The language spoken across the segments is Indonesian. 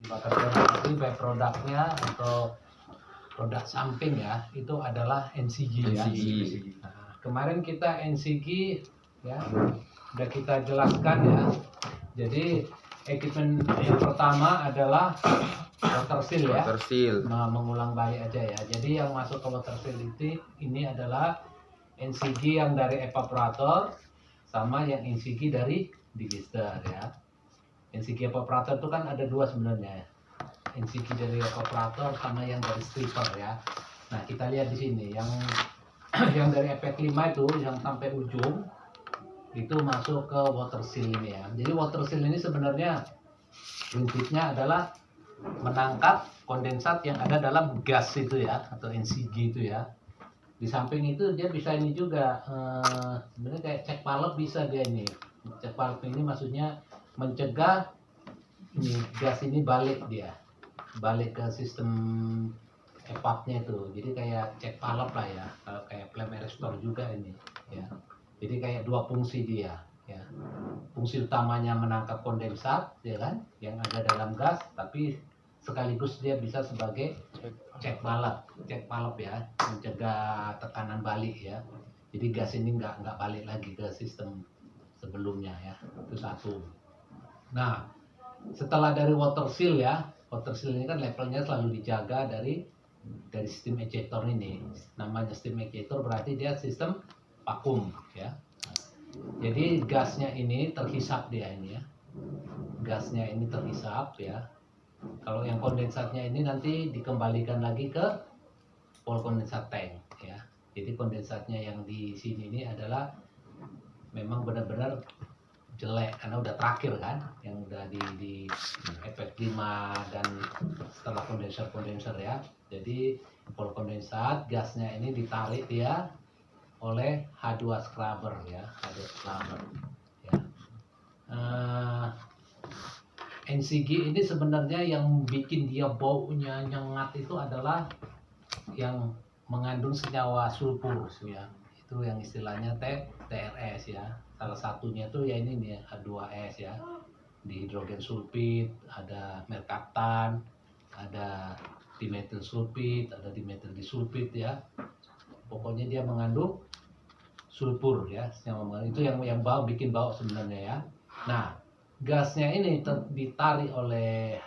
bakar nanti produknya atau produk samping ya itu adalah NCG ya. Nah, kemarin kita NCG ya udah kita jelaskan ya. Jadi equipment yang pertama adalah water seal ya. Water seal. Nah, mengulang balik aja ya. Jadi yang masuk ke water seal ini adalah NCG yang dari evaporator sama yang NCG dari digester ya. NCG evaporator itu kan ada dua sebenarnya ya. NCG dari evaporator sama yang dari stripper ya. Nah, kita lihat di sini yang yang dari efek 5 itu yang sampai ujung itu masuk ke water seal ini ya. Jadi water seal ini sebenarnya prinsipnya adalah menangkap kondensat yang ada dalam gas itu ya atau NCG itu ya. Di samping itu dia bisa ini juga sebenarnya kayak cek valve bisa dia ini. Cek valve ini maksudnya mencegah ini gas ini balik ke sistem evapnya itu. Jadi kayak cek valve lah ya, kalau kayak flame arrestor juga ini ya. Jadi kayak dua fungsi dia ya. Fungsi utamanya menangkap kondensat ya kan yang ada dalam gas, tapi sekaligus dia bisa sebagai cek valve ya, mencegah tekanan balik ya. Jadi gas ini nggak balik lagi ke sistem sebelumnya ya. Itu satu. Nah, setelah dari water seal ya, water seal ini kan levelnya selalu dijaga dari steam ejector ini. Namanya steam ejector berarti dia sistem vakum ya. Jadi gasnya ini terhisap dia ini ya. Gasnya ini terhisap ya. Kalau yang kondensatnya ini nanti dikembalikan lagi ke pol kondensat tank ya. Jadi kondensatnya yang di sini ini adalah memang benar-benar jelek karena udah terakhir kan, yang udah di efek 5 dan setelah kondenser ya. Jadi pol kondensat gasnya ini ditarik dia oleh H2 scrubber ya, H2 scrubber ya. NCG ini sebenarnya yang bikin dia baunya nyengat itu adalah yang mengandung senyawa sulfur ya. Itu yang istilahnya TRS ya. Salah satunya itu ya ini nih H2S ya. Dihidrogen sulfit, ada merkaptan, ada dimetil sulfit, ada dimetil disulfit ya. Pokoknya dia mengandung sulfur ya. Itu yang bikin bau sebenarnya ya. Nah, gasnya ini ditarik oleh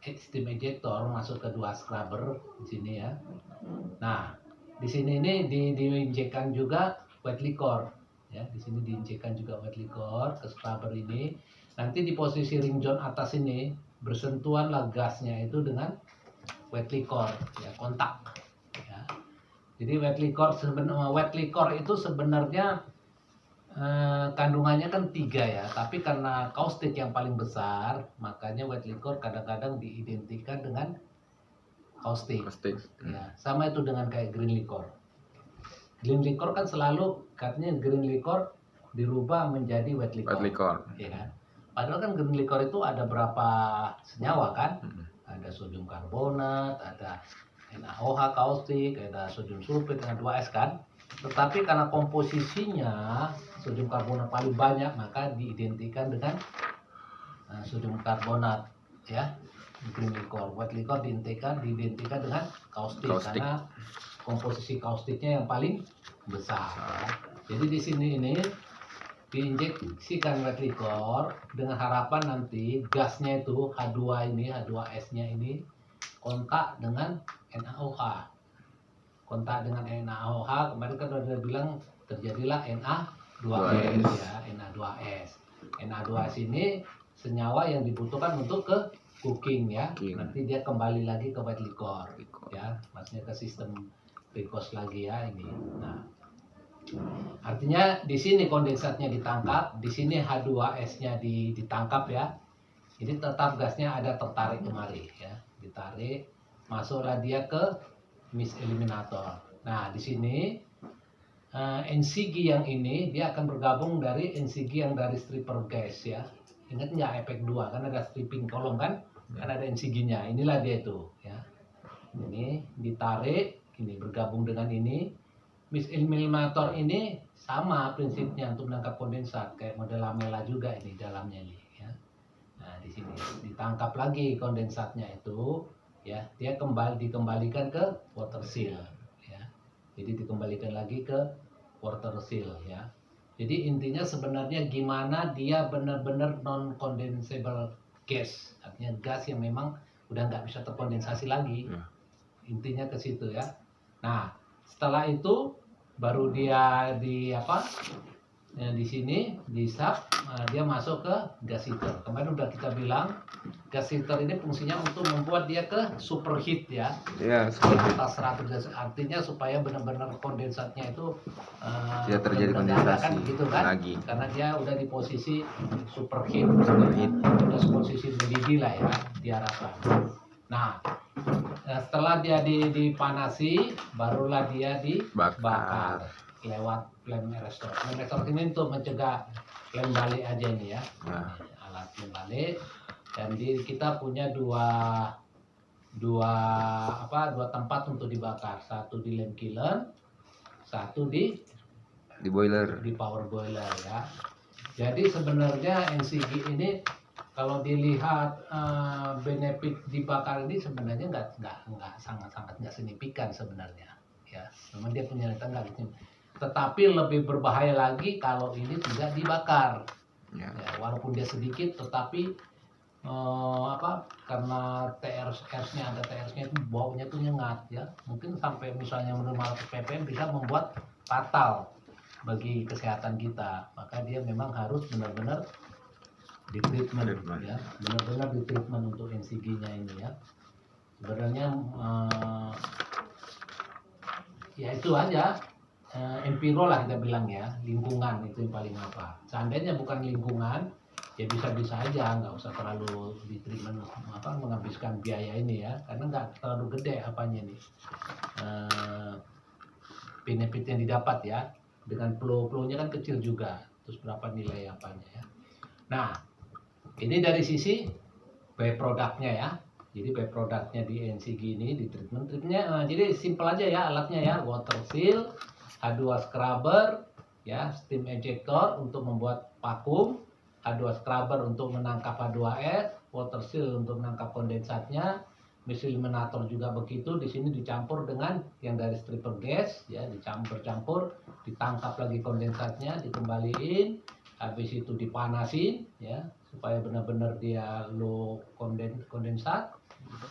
steam ejector masuk ke dua scrubber di sini ya. Nah, di sini ini diinjekkan juga wet liquor ya. Di sini diinjekkan juga wet liquor ke scrubber ini. Nanti di posisi ring joint atas ini bersentuhanlah gasnya itu dengan wet liquor ya, kontak ya. Jadi wet liquor itu sebenarnya kandungannya kan 3 ya, tapi karena kaustik yang paling besar, makanya wet liquor kadang-kadang diidentikan dengan kaustik. Ya, sama itu dengan kayak green liquor. Green liquor kan selalu katanya green liquor dirubah menjadi wet liquor. Ya kan? Padahal kan green liquor itu ada berapa senyawa kan? Ada sodium karbonat, ada NaOH kaustik, ada sodium sulfit dengan 2S kan? Tetapi karena komposisinya sodium karbonat paling banyak, maka diidentikan dengan sodium karbonat ya. Green liquor, wet liquor diidentikan dengan kaustik karena komposisi kaustiknya yang paling besar ya. Jadi di sini ini diinjeksikan wet liquor dengan harapan nanti gasnya itu H2 ini, H2S-nya ini kontak dengan NaOH. Kontak dengan NaOH, kemarin kan sudah bilang terjadilah Na2S ya, Na2S. Na2S ini senyawa yang dibutuhkan untuk ke cooking ya. Nanti dia kembali lagi ke wet liquor ya, maksudnya ke sistem recos lagi ya ini. Nah, artinya di sini kondensatnya ditangkap, di sini H2S-nya ditangkap ya. Jadi tetap gasnya ada tertarik kemari ya, ditarik, masuklah dia ke mist eliminator. Nah, di sini NCG yang ini dia akan bergabung dari NCG yang dari stripper gas ya. Ingat nggak efek 2 kan ada stripping kolom kan ada NCG-nya. Inilah dia itu ya. Ini ditarik, ini bergabung dengan ini. Mist eliminator ini sama prinsipnya untuk menangkap kondensat kayak model lamela juga ini dalamnya ini ya. Nah, di sini ditangkap lagi kondensatnya itu, ya, dia dikembalikan ke water seal, ya. Jadi dikembalikan lagi ke water seal, ya. Jadi intinya sebenarnya gimana dia benar-benar non condensable gas, artinya gas yang memang udah nggak bisa terkondensasi lagi. Intinya ke situ, ya. Nah, setelah itu baru dia di sini di sub, dia masuk ke gas heater. Kemarin udah kita bilang gas heater ini fungsinya untuk membuat dia ke superheat, ya. Ya, Di atas 100 derajat, artinya supaya benar-benar kondensatnya itu tidak terjadi benar-benar kondensasi kan, gitu kan? lagi. Karena dia udah di posisi superheat, Superheat. udah posisi mendidih lah, ya, diharapkan. Nah, setelah dia dipanasi, barulah dia dibakar lewat flame arrestor. Flame arrestor ini untuk mencegah flame balik aja ini, ya. Nah. Alat flame balik. Dan kita punya dua tempat untuk dibakar. Satu di lem kiln, satu di boiler. Di power boiler, ya. Jadi sebenarnya NCG ini kalau dilihat benefit dibakar ini sebenarnya nggak sangat nggak signifikan sebenarnya, ya. Memang dia punya nilai gitu. Tetapi lebih berbahaya lagi kalau ini tidak dibakar, ya, walaupun dia sedikit, tetapi karena TRS-nya ada TRS-nya itu baunya tuh nyengat, ya, mungkin sampai misalnya menurut 500 ppm bisa membuat fatal bagi kesehatan kita. Maka dia memang harus benar-benar di treatment, ya, benar-benar di treatment untuk NCG-nya ini, ya. Sebenarnya ya itu aja. Enviro lah kita bilang, ya, lingkungan itu yang paling apa. Seandainya bukan lingkungan, ya bisa-bisa aja, nggak usah terlalu di treatment menghabiskan biaya ini, ya, karena nggak terlalu gede apanya nih benefit yang didapat, ya, dengan flow-nya kan kecil juga, terus berapa nilai apanya, ya. Nah, ini dari sisi by-product-nya, ya. Jadi by-product-nya di NCG ini di treatmentnya jadi simple aja, ya, alatnya, ya, water seal, H2 scrubber, ya, steam ejector untuk membuat vakum, H2 scrubber untuk menangkap H2S, water seal untuk menangkap kondensatnya, mesin eliminator juga begitu. Di sini dicampur dengan yang dari stripper gas, ya, dicampur, ditangkap lagi kondensatnya, dikembaliin, habis itu dipanasin, ya, supaya benar-benar dia low kondensat,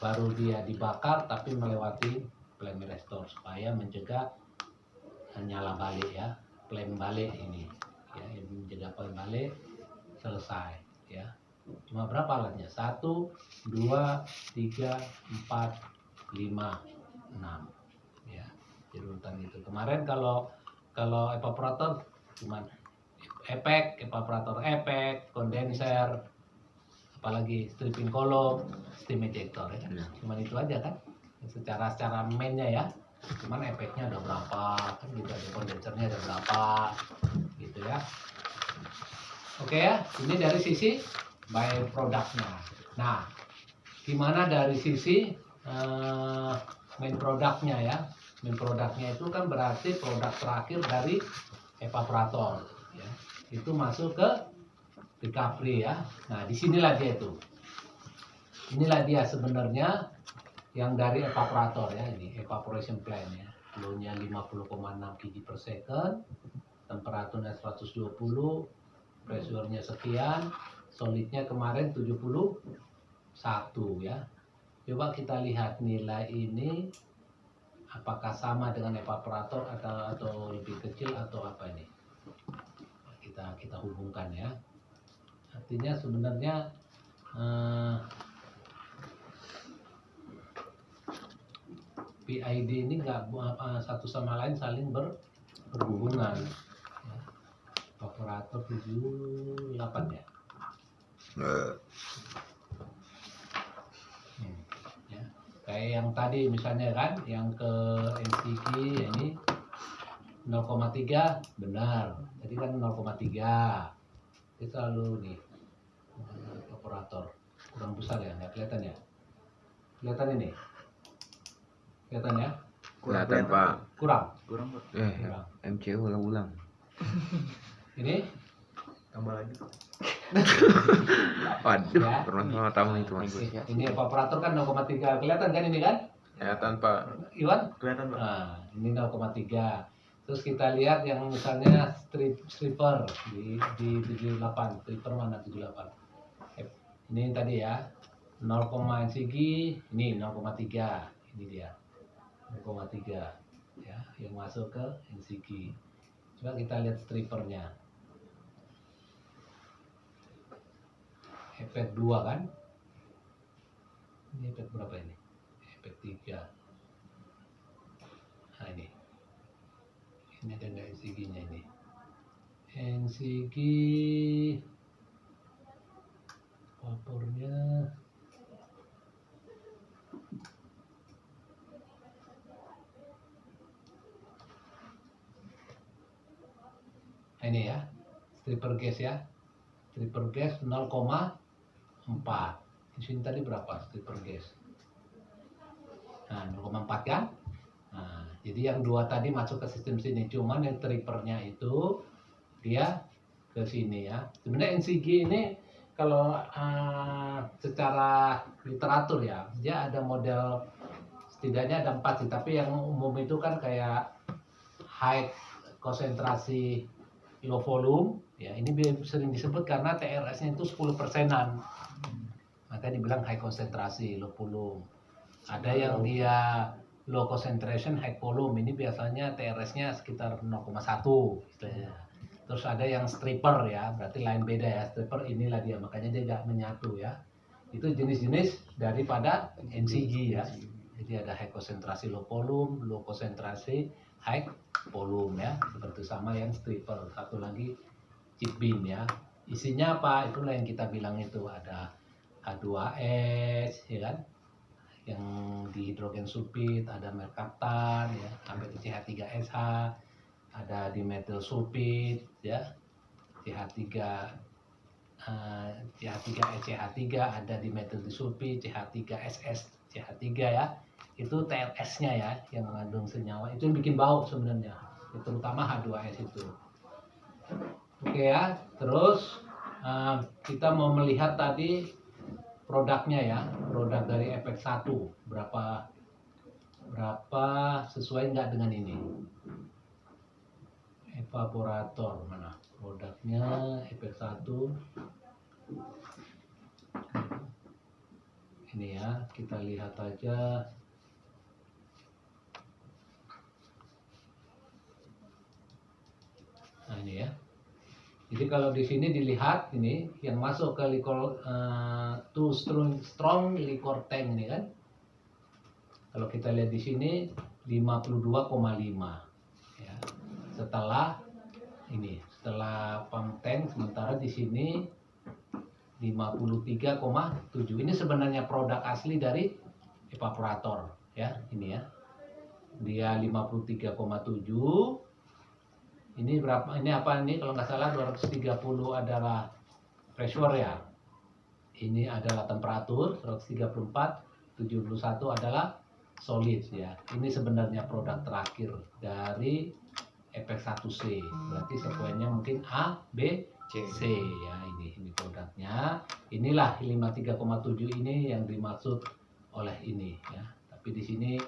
baru dia dibakar tapi melewati flame arrestor supaya mencegah nyala balik, ya, flame balik ini, ya, yang mencegah flame balik selesai, ya. Cuma berapa alatnya? 1, 2, 3, 4, 5, 6, ya. Jadi urutan itu. Kemarin kalau evaporator cuma evaporator efek, kondenser, apalagi stripping column, steam ejector, ya. Cuman itu aja kan. Secara mainnya, ya. Cuman efeknya ada berapa, kan gitu, ada kondensernya ada berapa, gitu, ya. Oke, ya, ini dari sisi by produknya. Nah, gimana dari sisi main produknya, ya? Main produknya itu kan berarti produk terakhir dari evaporator, ya. Itu masuk ke recovery, ya. Nah, disinilah dia itu. Inilah dia sebenarnya yang dari evaporator, ya, ini evaporation plant, ya. Flow-nya 50,6 kg per second, temperaturnya 120, pressure-nya sekian, solidnya kemarin 71, ya. Coba kita lihat nilai ini apakah sama dengan evaporator atau lebih kecil atau apa ini. Kita hubungkan, ya. Artinya sebenarnya PID ini nggak satu sama lain saling berhubungan, ya. Evaporator 78, ya. Ya. Kayak yang tadi misalnya kan, yang ke NCG ini 0,3 benar. Tadi kan 0,3. Itu selalu nih evaporator kurang besar, ya, nggak kelihatan, ya. Kelihatan ini. Kelihatan, ya? Kelihatan, Pak. Kurang. Kurang. MCU ulang. Ini Tambah lagi. Waduh, Ya. pernah tamu itu mas. Ini evaporator kan 0,3, kelihatan kan ini kan, Kelihatan pak. Iwan? Kelihatan Pak. Nah, ini 0,3. Terus kita lihat yang misalnya stripper di 78. Stripper mana 78? Ini tadi ya. 0, segi ini 0,3. Ini dia. 0,3 ya, yang masuk ke NCG. Coba kita lihat strippernya. Efek 2 kan? Ini efek berapa ini? Efek 3. Nah ini ada nggak NCG-nya ini? NCG vapornya ini ya, stripper gas ya, stripper gas 0,4. Di sini tadi berapa stripper gas? Nah 0,4 kan? Nah, jadi yang dua tadi masuk ke sistem sini, cuman yang strippernya itu dia ke sini ya. Sebenarnya NCG ini kalau secara literatur ya, dia ada model setidaknya ada 4 sih, tapi yang umum itu kan kayak high konsentrasi low volume ya, ini sering disebut karena TRS-nya itu 10%-an. Maka dibilang high konsentrasi low volume. Ada yang dia low concentration high volume, ini biasanya TRS-nya sekitar 0,1 istilahnya. Terus ada yang stripper ya, berarti lain beda ya. Stripper inilah dia, makanya dia nggak menyatu ya. Itu jenis-jenis daripada NCG ya. Jadi ada high konsentrasi low volume, low konsentrasi high volume ya. Seperti sama yang stripper. Satu lagi chip beam ya. Isinya apa? Itulah yang kita bilang itu ada H2S ya kan, yang dihidrogen sulfit, ada merkaptan ya, sampai ke CH3SH, ada dimethyl sulfit ya, CH3 CH3SCH3, ada dimethyl disulfit, CH3SS CH3 ya. Itu TRS-nya ya, yang mengandung senyawa itu yang bikin bau sebenarnya, terutama H2S itu. Oke ya, terus kita mau melihat tadi produknya ya, produk dari efek 1 berapa sesuai nggak dengan ini evaporator, mana produknya efek 1 ini ya, kita lihat aja. Nah ini ya, jadi kalau di sini dilihat ini yang masuk ke liquor strong liquor tank ini kan. Kalau kita lihat di sini 52,5 ya. Setelah pump tank, sementara di sini 53,7. Ini sebenarnya produk asli dari evaporator ya, ini ya. Dia 53,7. Ini berapa? Ini apa ini? Kalau nggak salah 230 adalah pressure ya. Ini adalah temperatur 134, 71 adalah solid ya. Ini sebenarnya produk terakhir dari efek 1C. Berarti sekuennya mungkin A, B, C ya. Ini produknya. Inilah 53,7 ini yang dimaksud oleh ini ya. Tapi di sini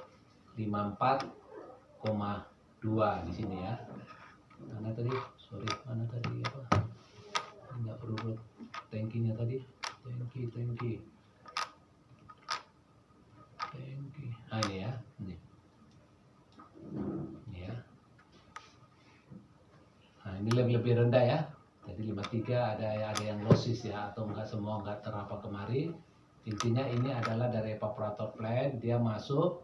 54,2 di sini ya. Mana tadi? Sorry, mana tadi apa? Nggak perlu tankinya tadi. Tanki. Ah ini ya, ini ya. Nah ini lebih rendah ya. Jadi 53 ada yang losses ya, atau enggak semua enggak terapa kemari. Intinya ini adalah dari evaporator plant, dia masuk.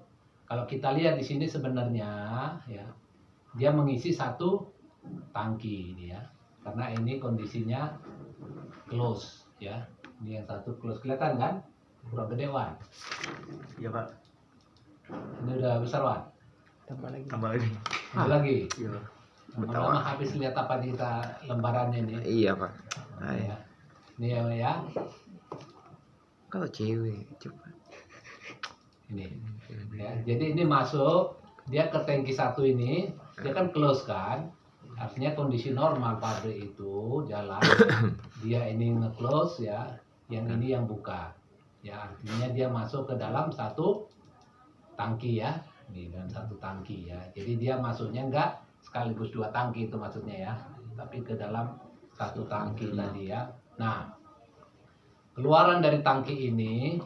Kalau kita lihat di sini sebenarnya ya, dia mengisi satu tangki ini ya, karena ini kondisinya close ya. Ini yang satu close, kelihatan kan? Kurang gede Wan. Iya Pak. Ini udah besar Wan. Tambah lagi. Tambah lagi. Iya. Lama-lama habis lihat apa kita lembarannya ini. Iya pak. Nah, Ya. Ini ya. Kalau cewek coba. Ini. Ya, jadi ini masuk, dia ke tangki satu ini, dia kan close kan. Artinya kondisi normal pabrik itu jalan, dia ini nge-close ya, yang ini yang buka. Ya, artinya dia masuk ke dalam satu tangki ya, nih dalam satu tangki ya. Jadi dia masuknya enggak sekaligus 2 tangki itu maksudnya ya, tapi ke dalam satu tangki tadi ya. Nah, keluaran dari tangki ini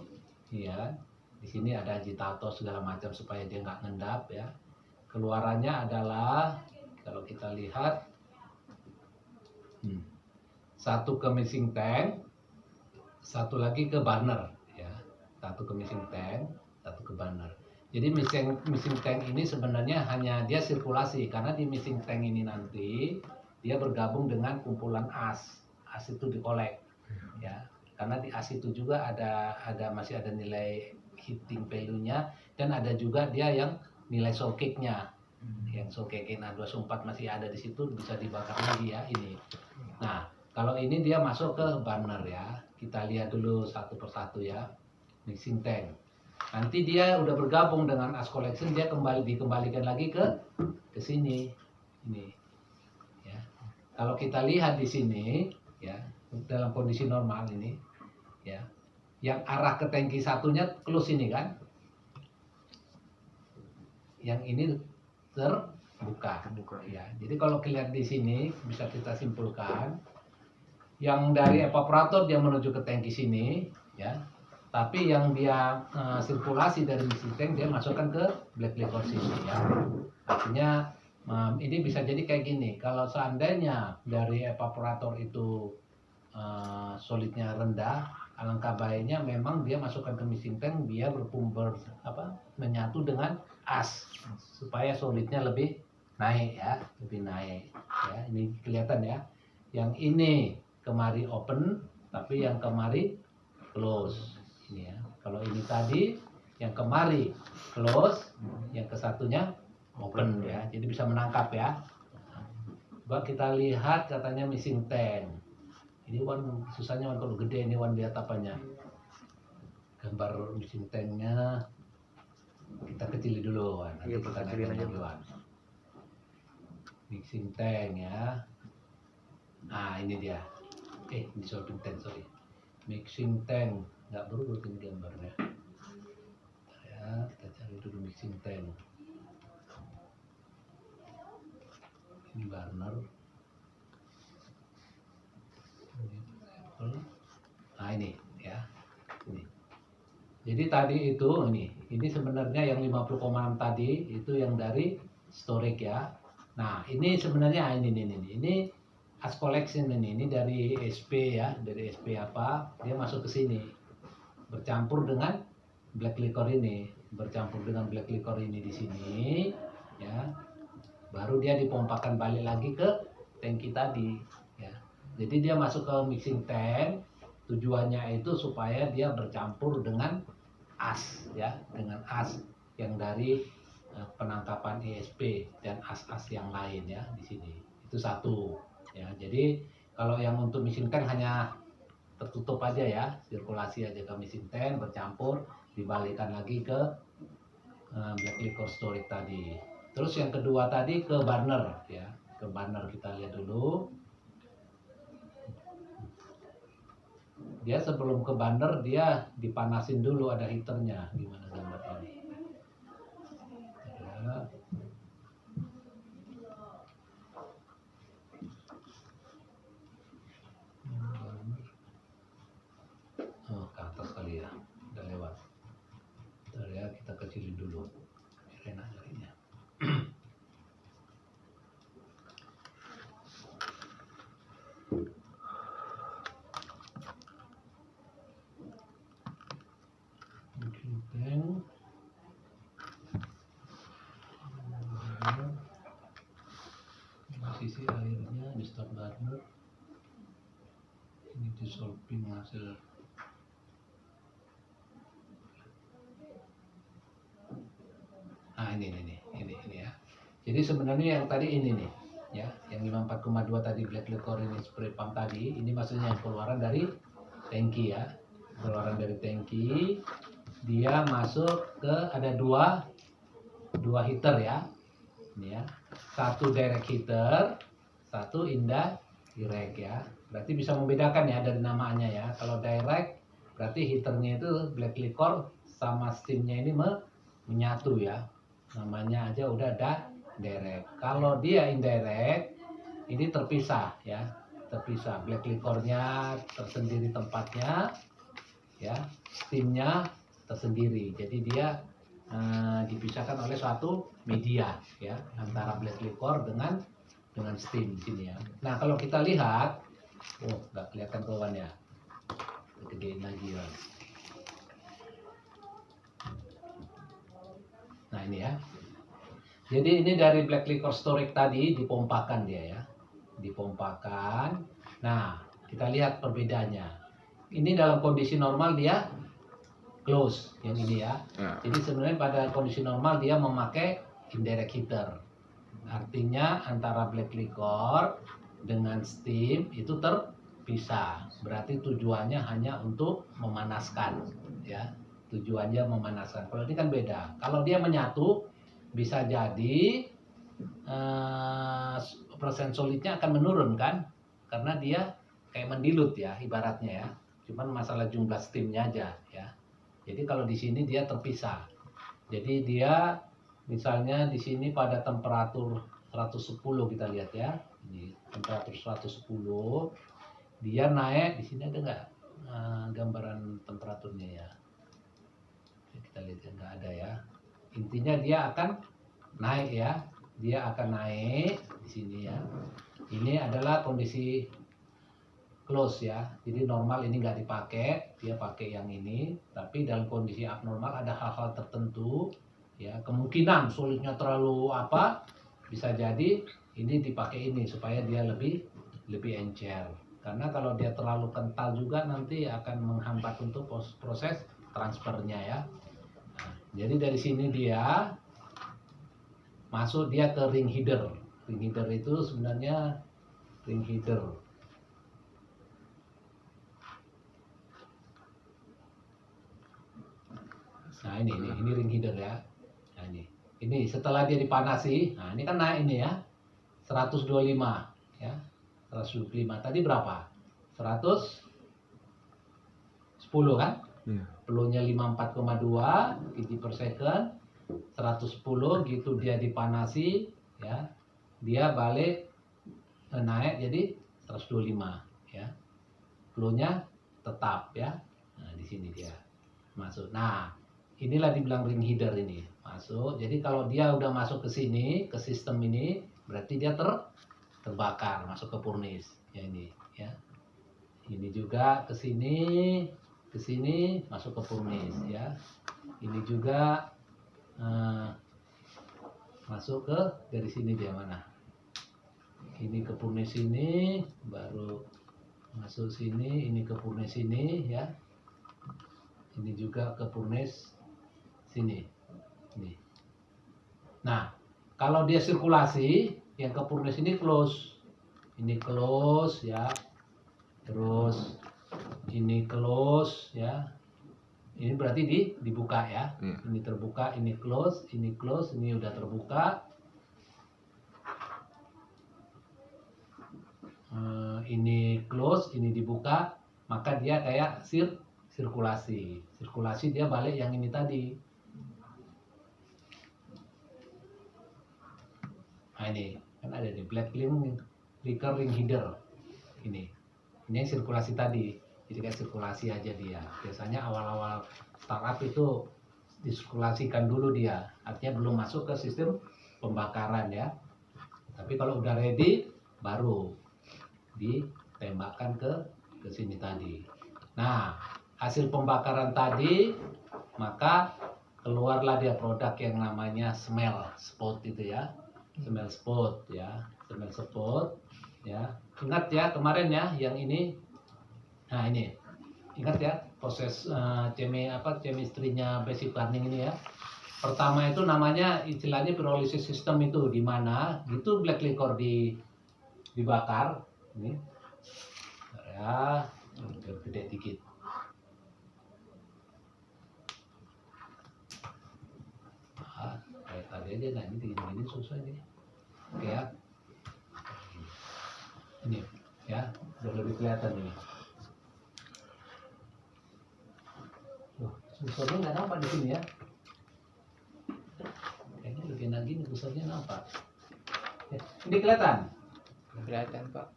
ya, di sini ada agitator segala macam supaya dia nggak ngendap ya. Keluarannya adalah kalau kita lihat satu ke mixing tank, satu lagi ke burner ya. Satu ke mixing tank, satu ke burner. Jadi mixing tank ini sebenarnya hanya dia sirkulasi, karena di mixing tank ini nanti dia bergabung dengan kumpulan as. As itu dikolek ya. Karena di as itu juga masih ada nilai heating value-nya, dan ada juga dia yang nilai soul cake-nya. Yang soul cake Na204 masih ada di situ, bisa dibakar lagi ya ini. Nah, kalau ini dia masuk ke burner ya. Kita lihat dulu satu persatu ya. Mixing tank. Nanti dia udah bergabung dengan as collection, dia dikembalikan lagi ke sini. Ini. Ya. Kalau kita lihat di sini ya, dalam kondisi normal ini ya. Yang arah ke tangki satunya close ini kan. Yang ini terbuka. Ya. Jadi kalau lihat di sini bisa kita simpulkan yang dari evaporator dia menuju ke tangki sini ya. Tapi yang dia sirkulasi dari mixing tank dia masukkan ke black liquor sini ya. Artinya ini bisa jadi kayak gini. Kalau seandainya dari evaporator itu solidnya rendah, alangkah baiknya memang dia masukkan ke mixing tank, dia menyatu dengan as supaya solidnya lebih naik ya, lebih naik ya. Ini kelihatan ya. Yang ini kemari open, tapi yang kemari close ini ya. Kalau ini tadi yang kemari close, yang kesatunya open ya. Jadi bisa menangkap ya. Coba kita lihat katanya mixing tank. Ini susahnya kalau gede ini lihat apanya. Gambar mixing tanknya kita kecilin dulu nanti Iya, kita kecilin naikkan aja. lagi mixing tank ya. Nah ini dia. Dissolving tank sorry. Mixing tank nggak berubah ini gambarnya. Ya kita cari dulu mixing tank. Ini burner. Nah ini ya. Ini. Jadi tadi itu ini sebenarnya yang 50,6 tadi itu yang dari storage ya. Nah ini sebenarnya ini as collection ini dari SP ya, dari SP apa dia masuk ke sini bercampur dengan black liquor ini, di sini ya. Baru dia dipompakan balik lagi ke tangki tadi ya. Jadi dia masuk ke mixing tank, tujuannya itu supaya dia bercampur dengan as ya, dengan as yang dari penangkapan ESP dan as-as yang lain ya di sini. Itu satu ya. Jadi kalau yang untuk mixing tank hanya tertutup aja ya, sirkulasi aja ke mixing tank, bercampur, dibalikan lagi ke black liquor storage tadi. Terus yang kedua tadi ke burner ya, ke burner kita lihat dulu. Dia sebelum ke burner dia dipanasin dulu, ada heaternya. Gimana gambar ini? Ya. Oh, ke atas kali ya, udah lewat. Bentar ya, kita kecilin dulu. Biar enak nyarinya. Sisi airnya di start burner. Ini dissolving hasil. Nah ini ya. Jadi sebenarnya yang tadi ini nih ya, yang 54,2 tadi black liquor ini spray pump tadi, ini maksudnya yang keluaran dari tangki ya. Keluaran dari tangki dia masuk ke ada dua heater ya. Ini ya. Satu direct heater satu indirect ya. Berarti bisa membedakan ya dari namanya ya. Kalau direct berarti heaternya itu black liquor sama steamnya ini menyatu ya. Namanya aja udah ada direct. Kalau dia indirect ini terpisah ya. Terpisah, black liquornya tersendiri tempatnya ya, steamnya tersendiri. Jadi dia dipisahkan oleh suatu media ya antara black liquor dengan steam di sini ya. Nah kalau kita lihat, nggak kelihatan kawan ya, gedein lagi ya. Nah ini ya. Jadi ini dari black liquor storage tadi dipompakan dia ya, dipompakan. Nah kita lihat perbedaannya. Ini dalam kondisi normal dia close yang ini ya. Jadi sebenarnya pada kondisi normal dia memakai indirect heater. Artinya antara black liquor dengan steam itu terpisah. Berarti tujuannya hanya untuk memanaskan ya. Tujuannya memanaskan. Kalau ini kan beda. Kalau dia menyatu bisa jadi persen solidnya akan menurun kan? Karena dia kayak mendilut ya ibaratnya ya. Cuman masalah jumlah steamnya aja ya. Jadi kalau di sini dia terpisah. Jadi dia misalnya di sini pada temperatur 110 kita lihat ya. Ini temperatur 110 dia naik. Di sini ada nggak gambaran temperaturnya ya? Kita lihat ya, nggak ada ya. Intinya dia akan naik ya. Dia akan naik di sini ya. Ini adalah kondisi close ya, jadi normal ini nggak dipakai, dia pakai yang ini. Tapi dalam kondisi abnormal ada hal-hal tertentu ya, kemungkinan solidnya terlalu apa, bisa jadi ini dipakai ini supaya dia lebih encer. Karena kalau dia terlalu kental juga nanti akan menghambat untuk proses transfernya ya. Nah, jadi dari sini dia masuk dia ke ring heater. Ring heater itu sebenarnya ring heater. Nah ini ring heater ya. Nah ini setelah dia dipanasi, nah ini kan naik ini ya, 125 ya, 125 tadi berapa? 110 kan? Flow-nya 54,2 kg per second, 110 gitu dia dipanasi ya, dia balik naik jadi 125 ya, flow-nya tetap ya. Nah di sini dia masuk. Nah inilah dibilang ring heater ini masuk. Jadi kalau dia udah masuk ke sini, ke sistem ini, berarti dia terbakar, masuk ke furnace ya ini ya. Ini juga ke sini, masuk ke furnace ya. Ini juga masuk ke dari sini dia mana? Ini ke furnace ini, baru masuk sini, ini ke furnace ini ya. Ini juga ke furnace sini. Ini. Nah, kalau dia sirkulasi, yang ke furnace ini close. Ini close ya. Terus ini close ya. Ini berarti dibuka ya. Ini terbuka, ini close, ini udah terbuka. Ini close, ini dibuka, maka dia kayak sirkulasi. Sirkulasi dia balik yang ini tadi. Nah ini kan ada di black liquor ring heater ini yang sirkulasi tadi. Jadi kayak sirkulasi aja dia. Biasanya awal-awal startup itu disirkulasikan dulu dia, artinya belum masuk ke sistem pembakaran ya. Tapi kalau udah ready baru ditembakkan ke sini tadi. Nah hasil pembakaran tadi, maka keluarlah dia produk yang namanya smell spot itu ya. Smell spot ya, smell spot ya. Ingat ya kemarin ya yang ini. Nah ini ingat ya proses chemistry-nya basic burning ini ya. Pertama itu namanya istilahnya pyrolysis system, itu di mana gitu black liquor dibakar ini ya, gede dikit. Kayak tadi aja, nah ini susah ini. Oke ya. kelihatan ini. Loh, sensornya nggak nampak di sini ya. Kayaknya lebih enak gini, sensornya nampak. Ya, ini kelihatan? Kelihatan Pak.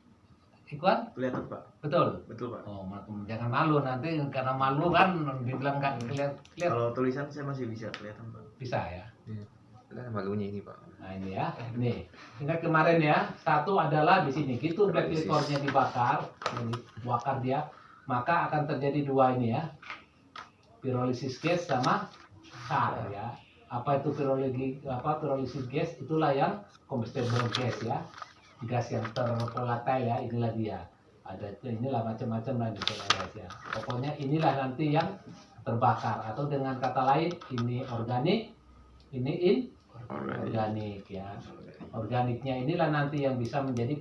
Ikhwan? Kelihatan Pak. Betul? Betul Pak. Oh, jangan malu nanti, karena malu kan dibilang nggak lihat. Kalau tulisan saya masih bisa kelihatan Pak. Bisa ya? Iya. Ada malunya ini, Pak. Nah ini ya, ini. Ingat kemarin ya, satu adalah di sini. Gitu black liquornya dibakar, ini bakar dia, maka akan terjadi dua ini ya. Pyrolysis gas sama char ya. Apa itu pyrolysis gas? Itulah yang combustible gas ya. Gas yang tervolatile ya, inilah dia. Ada inilah macam-macam lah di guys ya. Pokoknya inilah nanti yang terbakar, atau dengan kata lain ini organik, ini organik ya. Organiknya inilah nanti yang bisa menjadi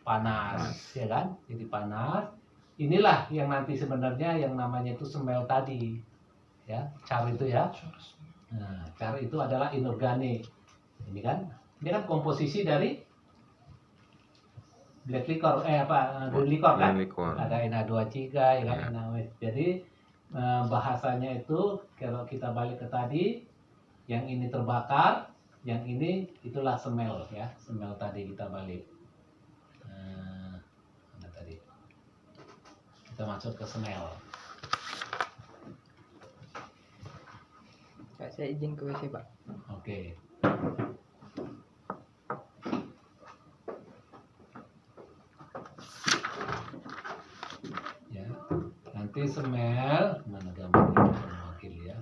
panas ya kan, jadi panas. Inilah yang nanti sebenarnya yang namanya itu smell tadi ya, char itu ya. Nah, char itu adalah inorganik. Ini kan komposisi dari black liquor green liquor kan. Green liquor. Ada Na2CO ya kan, Ya. NaOH. Jadi bahasanya itu kalau kita balik ke tadi, yang ini terbakar, yang ini itulah smell ya, smell tadi kita balik. Mana tadi? Kita masuk ke smell. Pak, saya izin ke WC Pak. Oke. Ya, nanti smell mana gambarnya wakil ya.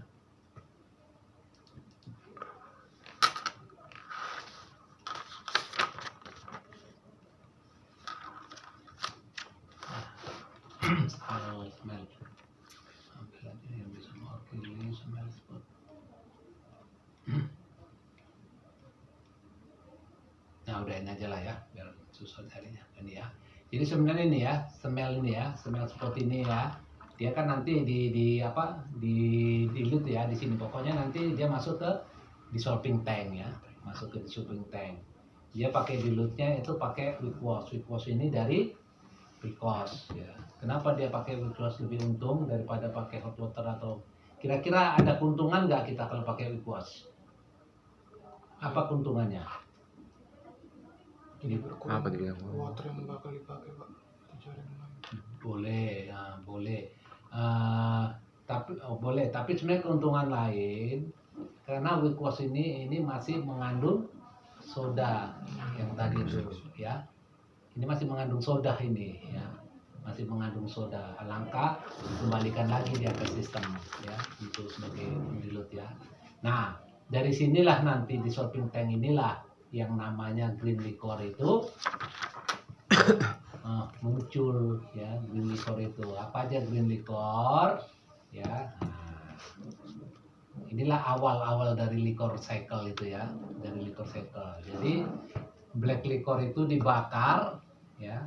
Smell. Ambil aja yang bisa mewakili smell spot. Nah udah ini aja lah ya, biar susah carinya ini ya. Jadi sebenarnya ini ya, smell spot ini ya, dia kan nanti di dilute ya di sini. Pokoknya nanti dia masuk ke dissolving tank ya, masuk ke dissolving tank. Dia pakai dilute-nya itu pakai wick wash ini dari Vicos ya. Kenapa dia pakai Vicos lebih untung daripada pakai hot water? Atau kira-kira ada keuntungan nggak kita kalau pakai Vicos? Apa keuntungannya? Jadi berkurang Apa dibilang? water yang bakal dipakai Pak. Dicari yang lain. Boleh, ya, boleh. Boleh, tapi sebenarnya keuntungan lain karena Vicos ini masih mengandung soda yang tadi itu ya. Ini masih mengandung soda ini ya, masih mengandung soda. Alangkah kembalikan lagi dia ke sistem ya, itu sebagai dilute ya. Nah dari sinilah nanti di dissolving tank inilah yang namanya green liquor itu muncul ya. Green liquor itu apa aja green liquor ya. Nah, inilah awal-awal dari liquor cycle itu ya, dari liquor cycle. Jadi black liquor itu dibakar ya,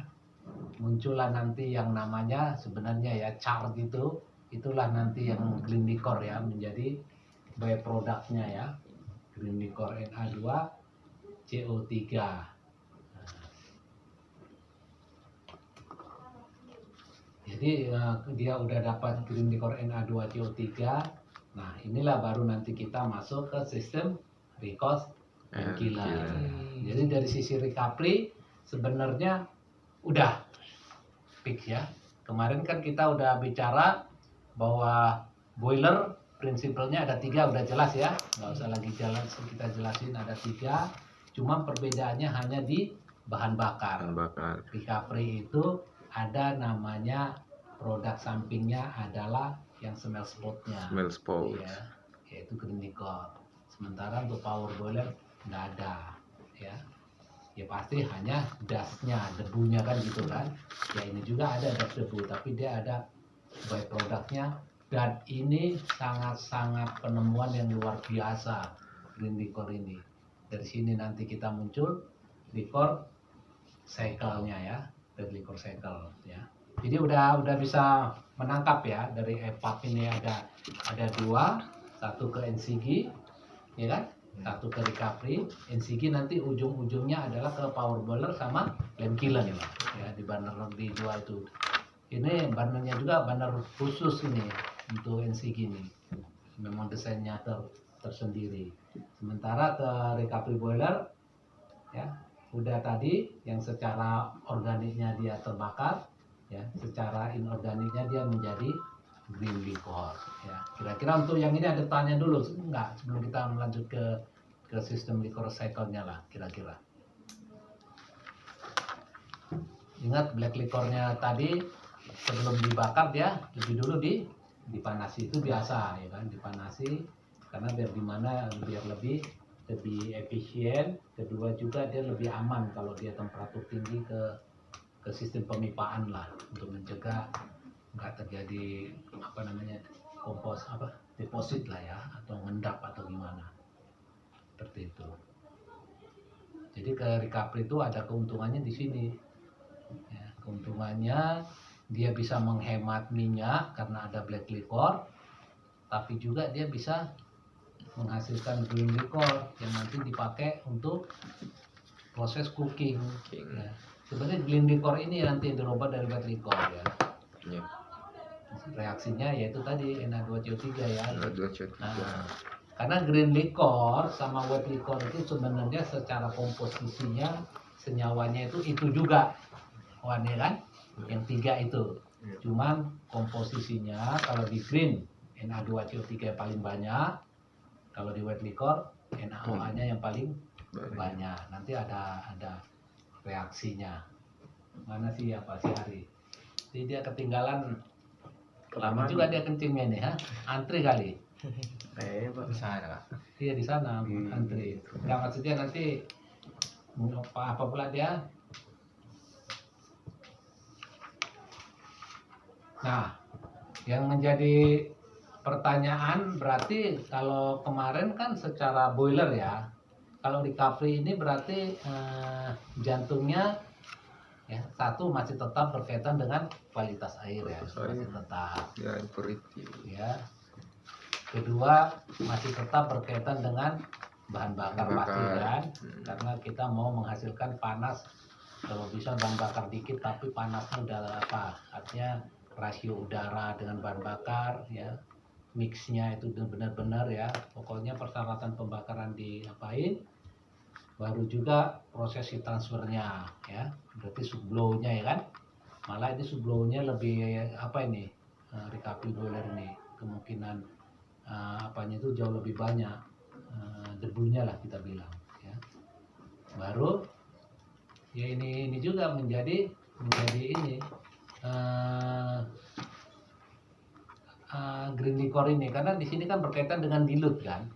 muncullah nanti yang namanya sebenarnya ya char gitu. Itulah nanti yang green liquor ya, menjadi byproduct-nya ya, green liquor Na2CO3. Jadi dia udah dapat green liquor Na2CO3. Nah inilah baru nanti kita masuk ke sistem Vicos dan Killer. Jadi dari sisi recovery sebenarnya udah fix ya. Kemarin kan kita udah bicara bahwa boiler prinsipalnya ada 3, udah jelas ya, nggak usah lagi kita jelasin, ada 3. Cuma perbedaannya hanya di bahan bakar. Recovery itu ada namanya produk sampingnya adalah yang smell spotnya. Smell spot. Ya, yaitu green liquor. Sementara untuk power boiler nggak ada ya. Ya pasti hanya dustnya, debunya kan gitu kan. Ya ini juga ada dust debu, tapi dia ada byproductnya. Dan ini sangat-sangat penemuan yang luar biasa green liquor ini. Dari sini nanti kita muncul liquor cycle-nya ya, red liquor cycle ya. Jadi udah bisa menangkap ya, dari EPAP ini ada 2, satu ke NCG ya kan, satu ke recovery. NCG nanti ujung-ujungnya adalah ke power boiler sama flame killer ya, di burner di 2 itu. Ini banernya juga baner khusus ini untuk NCG ini. Memang desainnya tersendiri. Sementara ke recovery boiler ya udah tadi yang secara organiknya dia terbakar ya, secara inorganiknya dia menjadi green liquor ya. Kira-kira untuk yang ini ada tanya dulu enggak sebelum kita melanjut ke sistem liquor cycle-nya lah kira-kira. Ingat black liquornya tadi sebelum dibakar dia lebih dulu dipanasi, itu biasa ya kan, dipanasi karena biar lebih efisien. Kedua juga dia lebih aman kalau dia temperatur tinggi ke sistem pemipaan lah, untuk mencegah nggak terjadi deposit lah ya, atau ngendap atau gimana seperti itu. Jadi ke recovery itu ada keuntungannya di sini ya, keuntungannya dia bisa menghemat minyak karena ada black liquor, tapi juga dia bisa menghasilkan green liquor yang nanti dipakai untuk proses cooking. Ya. Sebenarnya green liquor ini nanti dirubah dari white liquor ya. Iya. Reaksinya yaitu tadi Na2CO3 ya. Na2CO3. Nah, karena green liquor sama white liquor itu sebenarnya secara komposisinya senyawanya itu juga warnanya kan, yang tiga itu. Cuman komposisinya kalau di green Na2CO3 yang paling banyak, kalau di white liquor NaOH-nya yang paling banyak. Nanti ada reaksinya. Mana sih si Hari? Jadi dia ketinggalan. Lama juga dia kencingnya nih, ha? Antri kali. Pak. Di sana Kak. Iya di sana antri. Nggak, maksudnya nanti apa pula dia. Nah, yang menjadi pertanyaan berarti kalau kemarin kan secara boiler ya, kalau recovery ini berarti jantungnya ya satu masih tetap berkaitan dengan kualitas air ya, masih tetap Ya, purity. ya. Kedua masih tetap berkaitan dengan bahan bakar pasti kan, karena kita mau menghasilkan panas, kalau bisa bahan bakar dikit tapi panasnya udah artinya rasio udara dengan bahan bakar ya, mixnya itu benar-benar ya, pokoknya persyaratan pembakaran diapain. Baru juga proses heat transfernya ya, berarti subblow-nya ya kan, malah ini subblow-nya lebih recovery boiler ini kemungkinan apanya itu jauh lebih banyak, debunya lah kita bilang ya. Baru ya ini juga menjadi ini green liquor ini, karena di sini kan berkaitan dengan dilute kan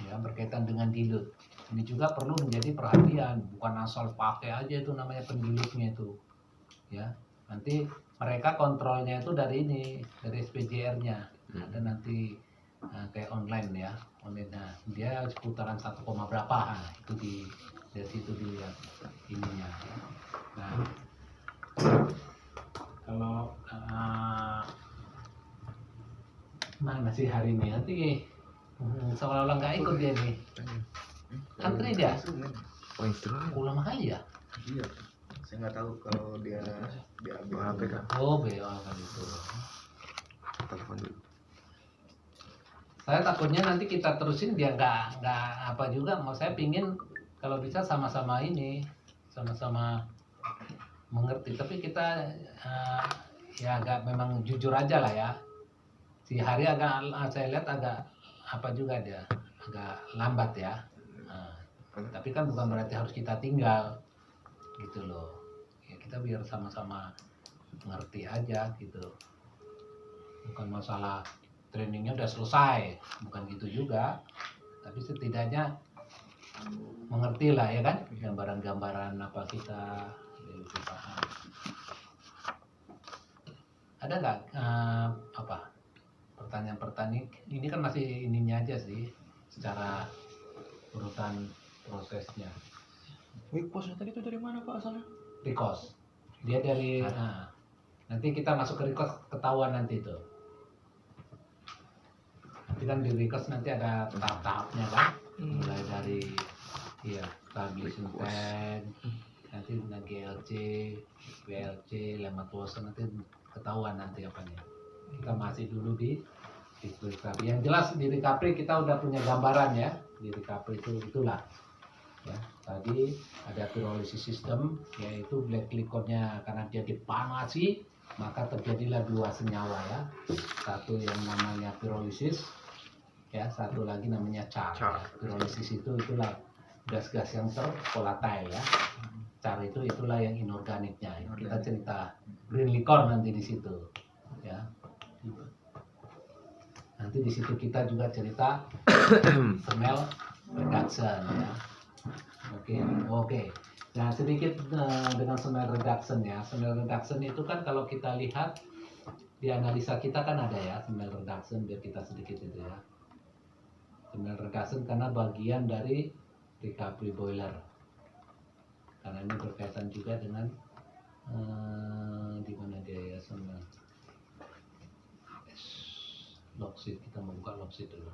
ya, berkaitan dengan dilute. Ini juga perlu menjadi perhatian, bukan asal pakai aja itu namanya pendilutnya itu ya. Nanti mereka kontrolnya itu dari SPJR-nya ada nanti kayak online ya, online. Nah, dia seputaran 1, berapa itu dari situ dilihat ininya ya. Nah, kalau mana sih Hari ini nanti seolah-olah nggak ikut dia nih, antri dia Oh, instrumen. lama kali ya. Iya. Saya nggak tahu kalau dia diambil. HP Kak. Oh BO kan itu. Telepon dulu. Saya takutnya nanti kita terusin dia nggak apa juga. Mau saya pingin kalau bisa sama-sama mengerti. Tapi kita ya agak memang jujur aja lah ya. Si Hari saya lihat agak apa juga dia, agak lambat ya. Tapi kan bukan berarti harus kita tinggal gitu loh. Ya kita biar sama-sama ngerti aja gitu. Bukan masalah trainingnya udah selesai, bukan gitu juga. Tapi setidaknya mengerti lah ya kan, gambaran-gambaran apa kita lebih paham. Ada nggak pertanyaan-pertanyaan? Ini kan masih ininya aja sih, secara urutan prosesnya. Weak postnya tadi itu dari mana Pak asalnya? Recos. Dia dari nanti kita masuk ke Recos ketahuan nanti itu. Nanti kan di Recos nanti ada tahap-tahapnya kan. Mulai dari establishing tank, nanti dengan GLC, PLC, lemah closer, nanti ketahuan nanti apanya. Kita masih dulu di recovery. Yang jelas di recovery kita udah punya gambaran ya. Di recovery itulah ya. Tadi ada pyrolysis system, yaitu black liquornya karena dia dipanasi maka terjadilah dua senyawa ya. Satu yang namanya pyrolysis ya, satu lagi namanya char. Char. Ya. Pyrolysis itulah gas-gas yang volatile ya. Char itulah yang inorganiknya. Kita cerita green liquor nanti di situ ya. Nanti di situ kita juga cerita smell reduction ya. Oke. Nah, sedikit dengan smell reduction ya. Smell reduction itu kan kalau kita lihat di analisa kita kan ada ya smell reduction, biar kita sedikit itu ya. Smell reduction karena bagian dari recovery boiler. Karena ini berkaitan juga dengan di mana dia ya smell. Logsit, kita membuka logsit dulu.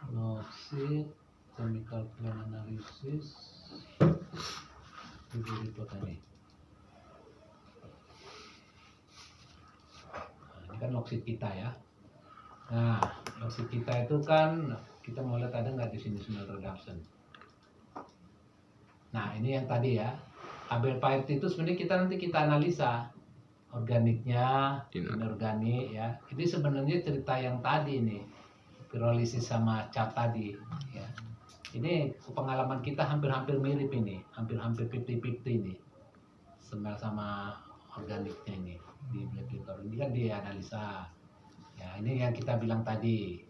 Logsit chemical plant analysis di report ini. Nah, ini kan logsit kita ya. Nah, logsit kita itu kan kita mau lihat ada nggak di sini smell reduction. Nah, ini yang tadi ya. Abel pahit itu sebenarnya nanti kita analisa organiknya, inorganik ya. Ini sebenarnya cerita yang tadi nih, pyrolysis sama char tadi ya. Ini pengalaman kita hampir-hampir mirip ini, hampir-hampir 50-50 ini. Smell sama organiknya ini di black liquor. Ini kan dianalisa. Ya, ini yang kita bilang tadi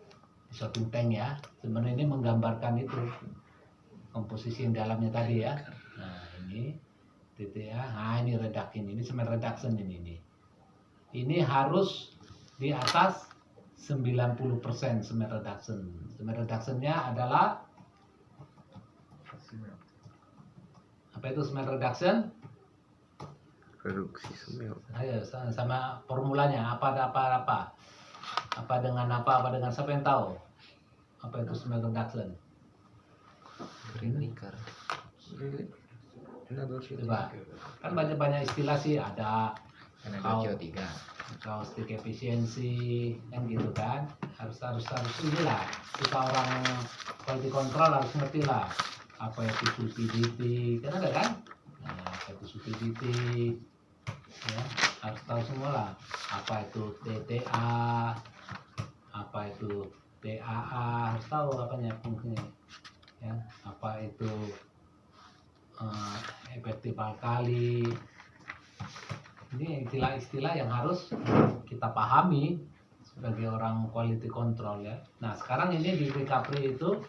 di sorting tank ya. Sebenarnya ini menggambarkan itu komposisi yang dalamnya tadi ya. Nah, ini titik ya. Nah, ini smell reduction ini. Ini harus di atas 90% smell reduction. Smell reduction-nya adalah apa itu smell reduction? Reduksi smell. Ayo sama formulanya apa dengan siapa yang tahu? Apa itu smell reduction? Green liquor. Coba. Kan banyak istilah sih, ada CO3. caustic efficiency kan gitu kan. Harus inilah kita orang quality control harus ngerti lah apa itu stupidity kan ada kan. Nah, apa itu stupidity ya, harus tahu semua lah apa itu TTA, apa itu TAA, harus tahu apanya fungsinya ya, apa itu efektif alkali. Ini istilah-istilah yang harus kita pahami sebagai orang quality control ya. Nah, sekarang ini di recovery itu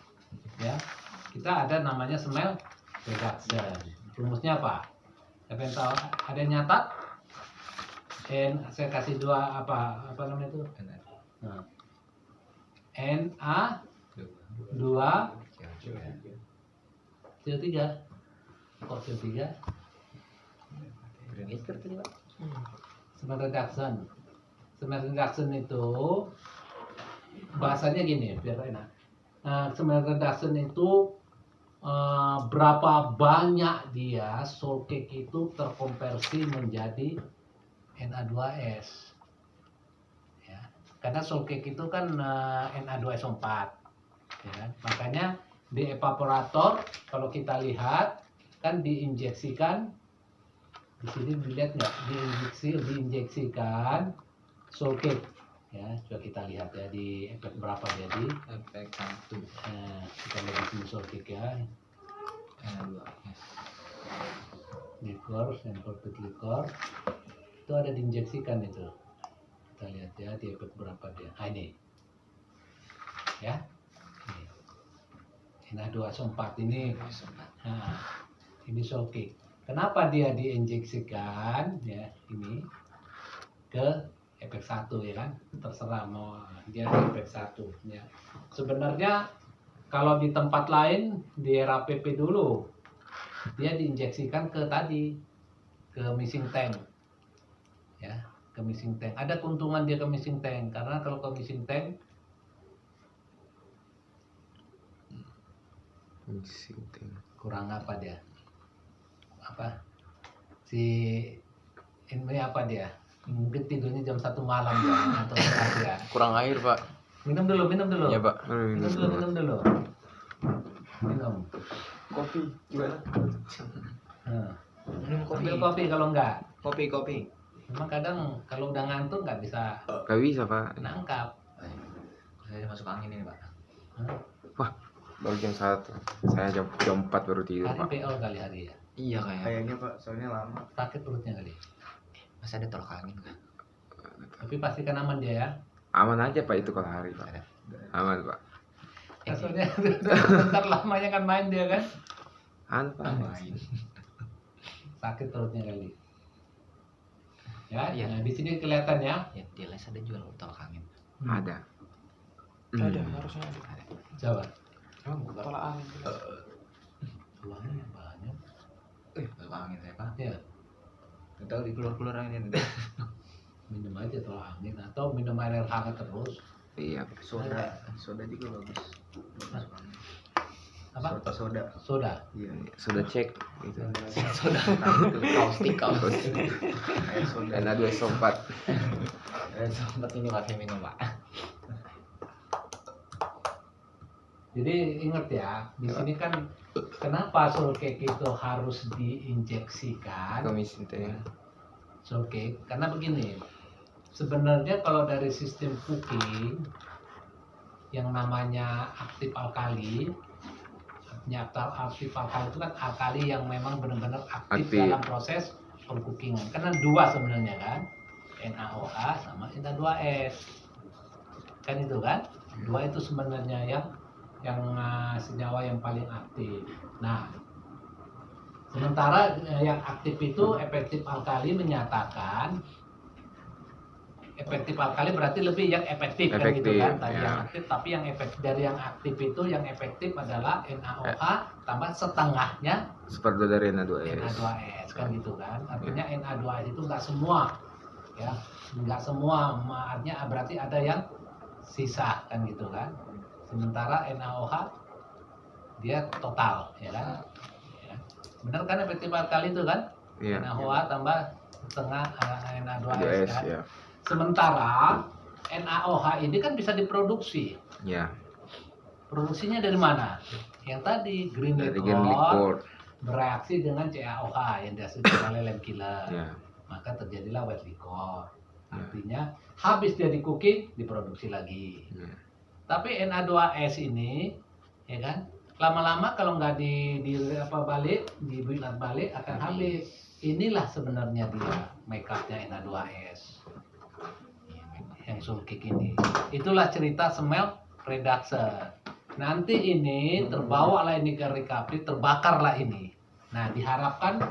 ya, kita ada namanya smell reduction. Rumusnya apa? Siapa yang tahu? Ada yang nyatat? Saya kasih dua apa namanya itu? Nah, Na2 CO3. Kok CO3? Smell reduction. Smell reduction itu bahasanya gini biar enak. Smell reduction itu berapa banyak dia salt cake itu terkonversi menjadi Na2S. Ya. Karena salt cake itu kan Na2SO4. Ya kan? Makanya di evaporator kalau kita lihat kan diinjeksikan di sini, dilihat nggak, diinjeksikan salt cake ya. Coba kita lihat ya di efek berapa jadi efek 1. Kita lihat di sini salt cake ya, liquor, imported liquor itu ada diinjeksikan itu. Kita lihat ya di efek berapa dia. Ini ya, ini Na2SO4 ini. Nah, ini salt cake. Kenapa dia diinjeksikan ya ini ke efek 1 ya kan? Terserah mau dia efek 1 ya. Sebenarnya kalau di tempat lain di era PP dulu dia diinjeksikan ke missing tank. Ya, ke missing tank. Ada keuntungan dia ke missing tank karena kalau ke missing tank kurang apa dia? Apa? Si ini apa dia? Mungkin tidurnya jam 1 malam ya, atau ya. Kurang air, Pak. Minum dulu. Iya, Pak. Minum dulu. Minum. Kopi gimana? Nah, Minum kopi. ambil kopi kalau enggak. Kopi. Memang kadang kalau udah ngantuk nggak bisa Gak bisa Pak. nangkap. Saya masuk angin ini, Pak. Hah? Baru jam 1. Saya jam 4 baru tidur Hari Pak. PO kali hari ya. Iya kayaknya. Kayaknya Pak, soalnya lama. Sakit perutnya kali. Masih ada tolak angin kan? Tapi pastikan aman dia ya. Aman aja Pak itu kalau hari Pak. Ada. Aman Pak. Soalnya bentar lamanya kan main dia kan. Pak. Main. Sakit perutnya kali. Ya, Iya. nah di sini kelihatan ya. Ya, di les ada jual tolak angin. Ada. Ada, harusnya ada. Coba. Emang bukan? Tolak angin. Uangnya banyak. Tolak angin saya, Pak. Ya, Nggak tahu di keluar angin. minum aja tolak angin atau minum air hangat terus. Iya. Soda juga bagus. Bagus banget. Apa? Soda. Soda. Iya. Sudah cek gitu. Sudah. Kaustik. Air soda. Na2SO4. Sempat ini pakai minum, Pak. Jadi ingat ya, di sini kan kenapa soul cake itu harus diinjeksikan? Komisin teh. Soul cake karena begini. Sebenarnya kalau dari sistem cooking yang namanya aktif alkali, artinya aktif alkali itu kan alkali yang memang benar-benar aktif Aktif. dalam proses pengcookingan. Karena dua sebenarnya kan, NaOH sama Na2S. Kan itu kan? Dua itu sebenarnya yang senyawa yang paling aktif. Nah, sementara yang aktif itu efektif alkali menyatakan efektif alkali berarti lebih yang efektif kan gitu kan. Efektif, Tadi ya. yang aktif, tapi yang efektif dari yang aktif itu yang efektif adalah NaOH tambah setengahnya Seperti dari Na2S. Na2S kan gitu kan. Artinya Na2S itu enggak semua ya, enggak semua, artinya berarti ada yang sisa kan gitu kan. Sementara NaOH dia total ya kan. Ya. Benar kan efektif alkali itu kan? Iya. NaOH tambah setengah Na2S 2S kan. ya. Sementara NaOH ini kan bisa diproduksi. Ya. Produksinya dari mana? Yang tadi green Dari liquor gen liquor. bereaksi dengan CaOH yang dihasilkan oleh lem killer. Ya. Maka terjadilah white liquor. Ya. Artinya habis dia di cooking diproduksi lagi. Ya. Tapi Na2S ini ya kan lama-lama kalau nggak dibuat balik akan habis. Inilah sebenarnya dia make upnya Na2S yang sulkik ini. Itulah cerita smell reduction. Nanti ini terbawa lah ini ke recovery, terbakar lah ini. Nah diharapkan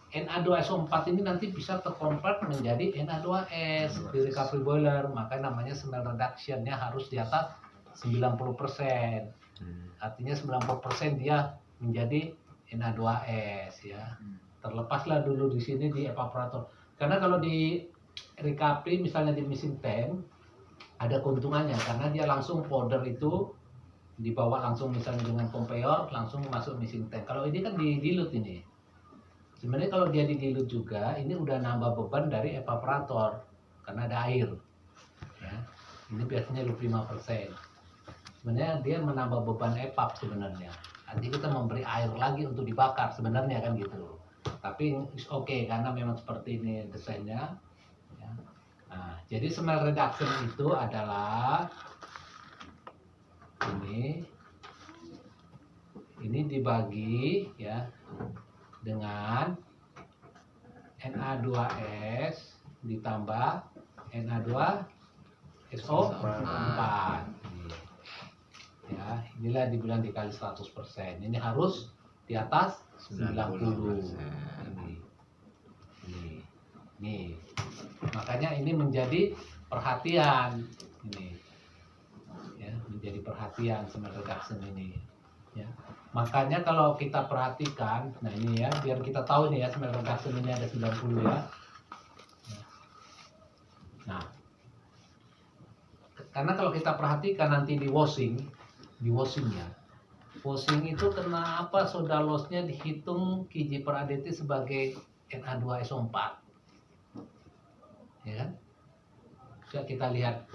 Na2SO4 ini nanti bisa terkonvert menjadi Na2S di recovery boiler. Maka namanya smell reduction-nya harus di atas 90%. Artinya 90% dia menjadi Na2S ya. Terlepaslah dulu di sini di evaporator. Karena kalau di recovery misalnya di mesin tank ada keuntungannya karena dia langsung powder itu dibawa langsung misalnya dengan conveyor langsung masuk mesin tank. Kalau ini kan didilut ini. Sebenarnya kalau dia didilut juga ini udah nambah beban dari evaporator karena ada air. Ya. Ini biasanya 25%. Sebenarnya dia menambah beban evap sebenarnya. Nanti kita memberi air lagi untuk dibakar sebenarnya kan gitu. Tapi oke karena memang seperti ini desainnya. Ya. Nah, jadi smell reduction itu adalah ini dibagi ya dengan Na2S ditambah Na2SO4. Ya, inilah dibilang dikali 100%. Ini harus di atas 90. Ini. Makanya ini menjadi perhatian ini. Ya, menjadi perhatian smell reduction ini. Ya. Makanya kalau kita perhatikan, nah ini ya, biar kita tahu nih ya smell reduction ini ada 90 ya. Nah, karena kalau kita perhatikan nanti di washingnya, washing itu kenapa soda lossnya dihitung kg per ADT sebagai Na2SO4. Ya kan? Coba kita lihat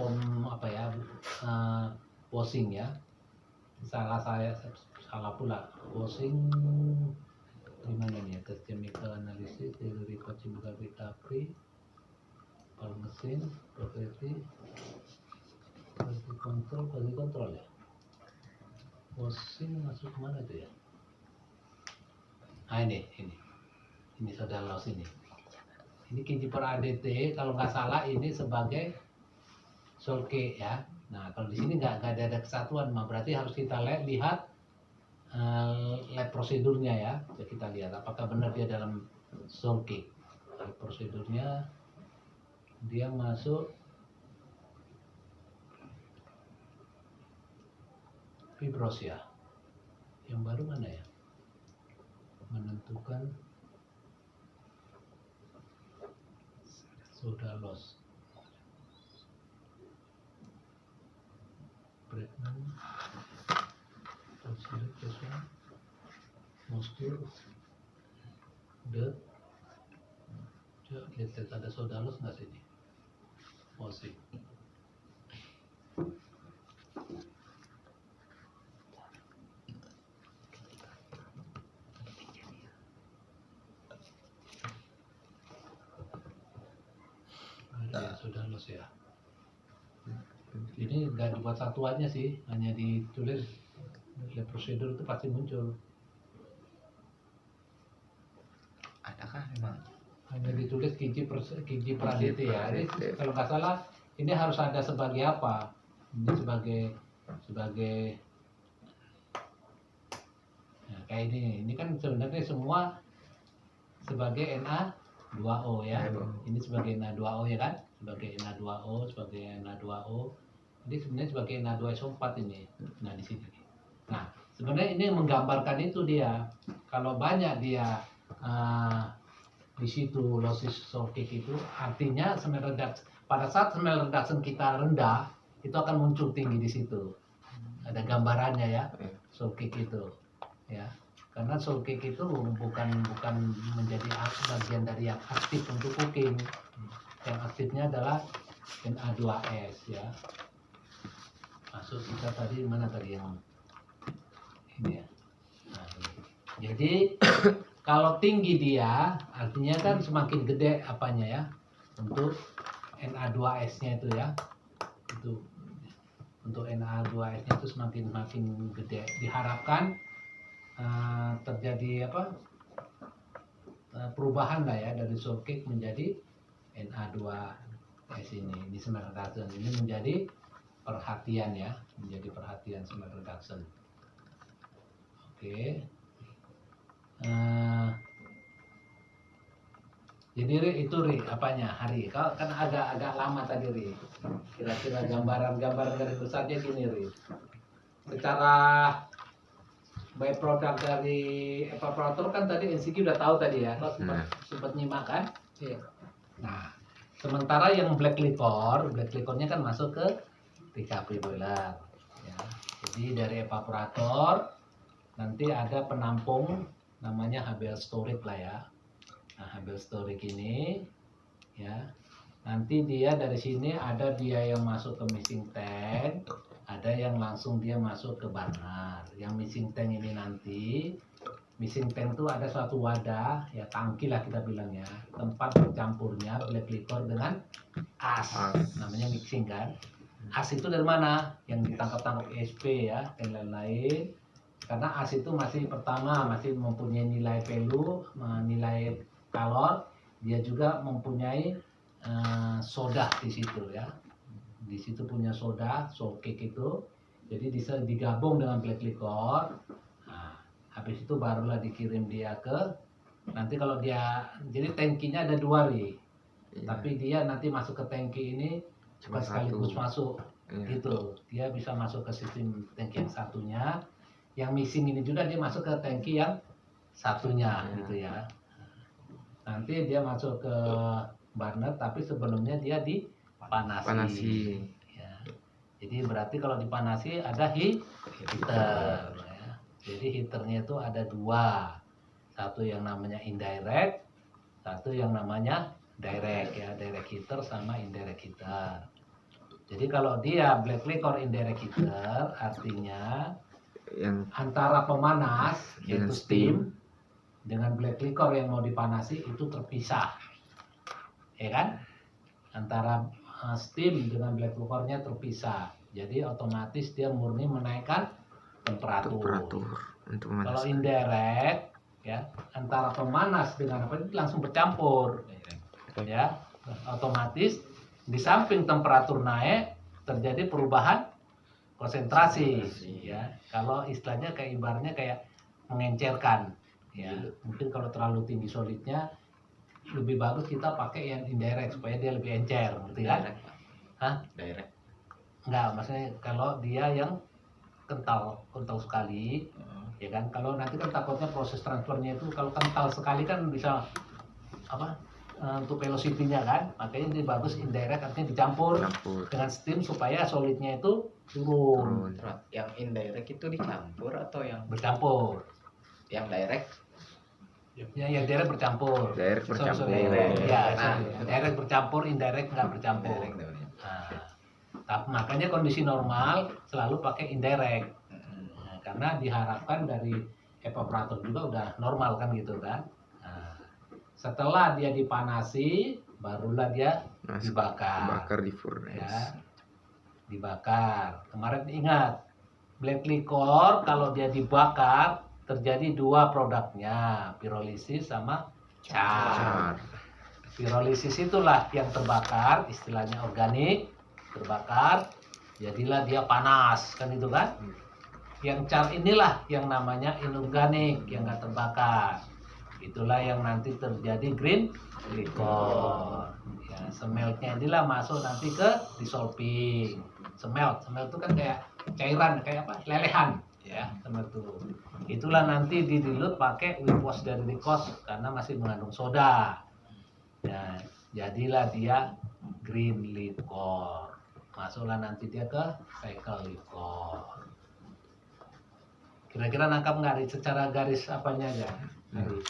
posing ya. Salah pula. Posing di mana nih ya? Tes chemical analysis, teori chemical recovery, pal mesin, quality control ya. Posing masuk kemana itu ya? Ini saudara los ini. Ini kg per ADT kalau nggak salah ini sebagai solke ya. Nah kalau di sini nggak ada kesatuan, berarti harus kita lihat lab prosedurnya ya. Jadi kita lihat apakah benar dia dalam solke. Lab prosedurnya dia masuk fibrosia. Yang baru mana ya? Menentukan soda loss. Pregnant, consideration, muscle, lihat ada soda loss nggak sini? Posing. Ya, sudah los ya. Ini nggak dibuat satuannya sih, hanya ditulis ya, prosedur itu pasti muncul. Adakah memang? Hanya ditulis kg per ADT ya. Ini kalau nggak salah ini harus ada sebagai apa? Ini sebagai nah, kayak ini. Ini kan sebenarnya semua sebagai Na2O ya. Ini sebagai Na2O ya kan? Sebagai Na2O, sebagai Na2O. Ini sebenarnya sebagai Na2SO4 ini. Nah, di sini. Nah, sebenarnya ini menggambarkan itu dia. Kalau banyak dia di situ losses solkik itu artinya smell reduction. Pada saat smell reduction kita rendah, itu akan muncul tinggi di situ. Ada gambarannya ya, solkik itu. Ya. Karena solkik itu bukan menjadi bagian dari yang aktif untuk cooking. Yang aktifnya adalah Na2S ya. Masuk kita tadi mana tadi yang ini ya. Nah, ini. Jadi kalau tinggi dia artinya kan semakin gede apanya ya untuk Na2S-nya itu ya. Itu untuk Na2S-nya itu semakin gede. Diharapkan terjadi perubahan lah ya dari solkik menjadi Na2S ini smell reduction ini menjadi perhatian ya, menjadi perhatian smell reduction. Oke. Jadi itu apanya Hari? Kalau kan agak lama tadi kira-kira gambaran dari besarnya gini secara byproduct dari evaporator kan tadi NCQ udah tahu tadi ya, kalau sempat nyimak kan? Iya. Nah, sementara yang black liquornya kan masuk ke recovery boiler. Ya. Jadi dari evaporator nanti ada penampung namanya Habeas storage lah ya. Nah, Habeas storage ini ya. Nanti dia dari sini ada dia yang masuk ke mixing tank, ada yang langsung dia masuk ke burner. Yang mixing tank ini nanti mixing tank itu ada suatu wadah ya, tangki lah kita bilang ya, tempat bercampurnya black liquor dengan as. Namanya mixing kan. As itu dari mana? Yang ditangkap ESP ya dan lain-lain. Karena as itu masih mempunyai nilai value, nilai kalor, dia juga mempunyai soda di situ ya. Di situ punya soda, solkik itu. Jadi bisa digabung dengan black liquor. Nah, habis itu barulah dikirim dia ke nanti kalau dia jadi tangkinya ada 2 iya. Tapi dia nanti masuk ke tangki ini cuma sekaligus masuk gitu. Dia bisa masuk ke sistem tangki yang satunya. Yang missing ini juga dia masuk ke tangki yang satunya gitu ya. Nanti dia masuk ke burner tapi sebelumnya dia dipanasi. Ya. Jadi berarti kalau dipanasi ada heater ya. Jadi heaternya itu ada 2. Satu yang namanya indirect, Satu yang namanya direct ya, direct heater sama indirect heater. Jadi kalau dia black liquor indirect heater artinya Yang antara pemanas Dengan yaitu steam dengan black liquor yang mau dipanasi itu terpisah, ya kan? Antara steam dengan black liquornya terpisah, jadi otomatis dia murni menaikkan temperatur. untuk Kalau memanas. indirect ya antara pemanas dengan apa itu langsung bercampur, ya otomatis di samping temperatur naik terjadi perubahan konsentrasi ya. Kalau istilahnya kayak ibaratnya kayak mengencerkan ya. Mungkin kalau terlalu tinggi solidnya lebih bagus kita pakai yang indirect supaya dia lebih encer, ngerti kan? Direct, Pak. Hah? Direct. Enggak, maksudnya kalau dia yang kental sekali ya kan. Kalau nanti kan takutnya proses transfernya itu kalau kental sekali kan bisa apa untuk velocity-nya kan, makanya ini bagus indirect artinya dicampur dengan steam supaya solidnya itu turun. Terus, yang indirect itu dicampur atau yang Bercampur direct? ya, yang direct bercampur. Direct bercampur. Ya, Nah, direct bercampur, indirect nggak bercampur. Direct namanya. Nah, makanya kondisi normal selalu pakai indirect. Nah, karena diharapkan dari evaporator juga udah normal kan gitu kan. Nah, setelah dia dipanasi barulah dia dibakar. Di furnace. Ya, dibakar. Kemarin ingat black liquor kalau dia dibakar terjadi dua produknya, pirolisis sama char. Pirolisis itulah yang terbakar, istilahnya organik, terbakar, jadilah dia panas kan itu kan. Yang char inilah yang namanya inorganik yang nggak terbakar. Itulah yang nanti terjadi green liquor. Ya, smeltnya inilah masuk nanti ke dissolving. Smelt itu kan kayak cairan, kayak apa? Lelehan, ya, smelt itu. Itulah nanti didilut pakai whitewash dari glucose karena masih mengandung soda. Ya, jadilah dia green liquor. Masuklah nanti dia ke cycle liquor. Kira-kira nangkap nggak secara garis apanya aja? Garis.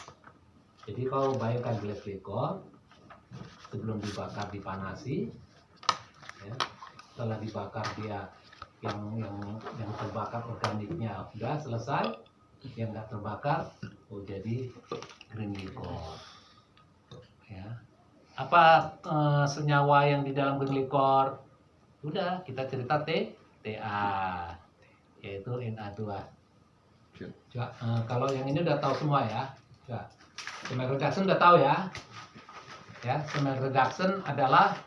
Jadi kalau bayangkan black liquor sebelum dibakar dipanasi, ya, setelah dibakar dia yang terbakar organiknya udah selesai, yang nggak terbakar jadi green liquor. Ya, apa senyawa yang di dalam green liquor? Udah kita cerita TA, yaitu Na2. Coba, kalau yang ini udah tahu semua ya. Coba. Semen reduction udah tahu ya. Ya, semen reduction adalah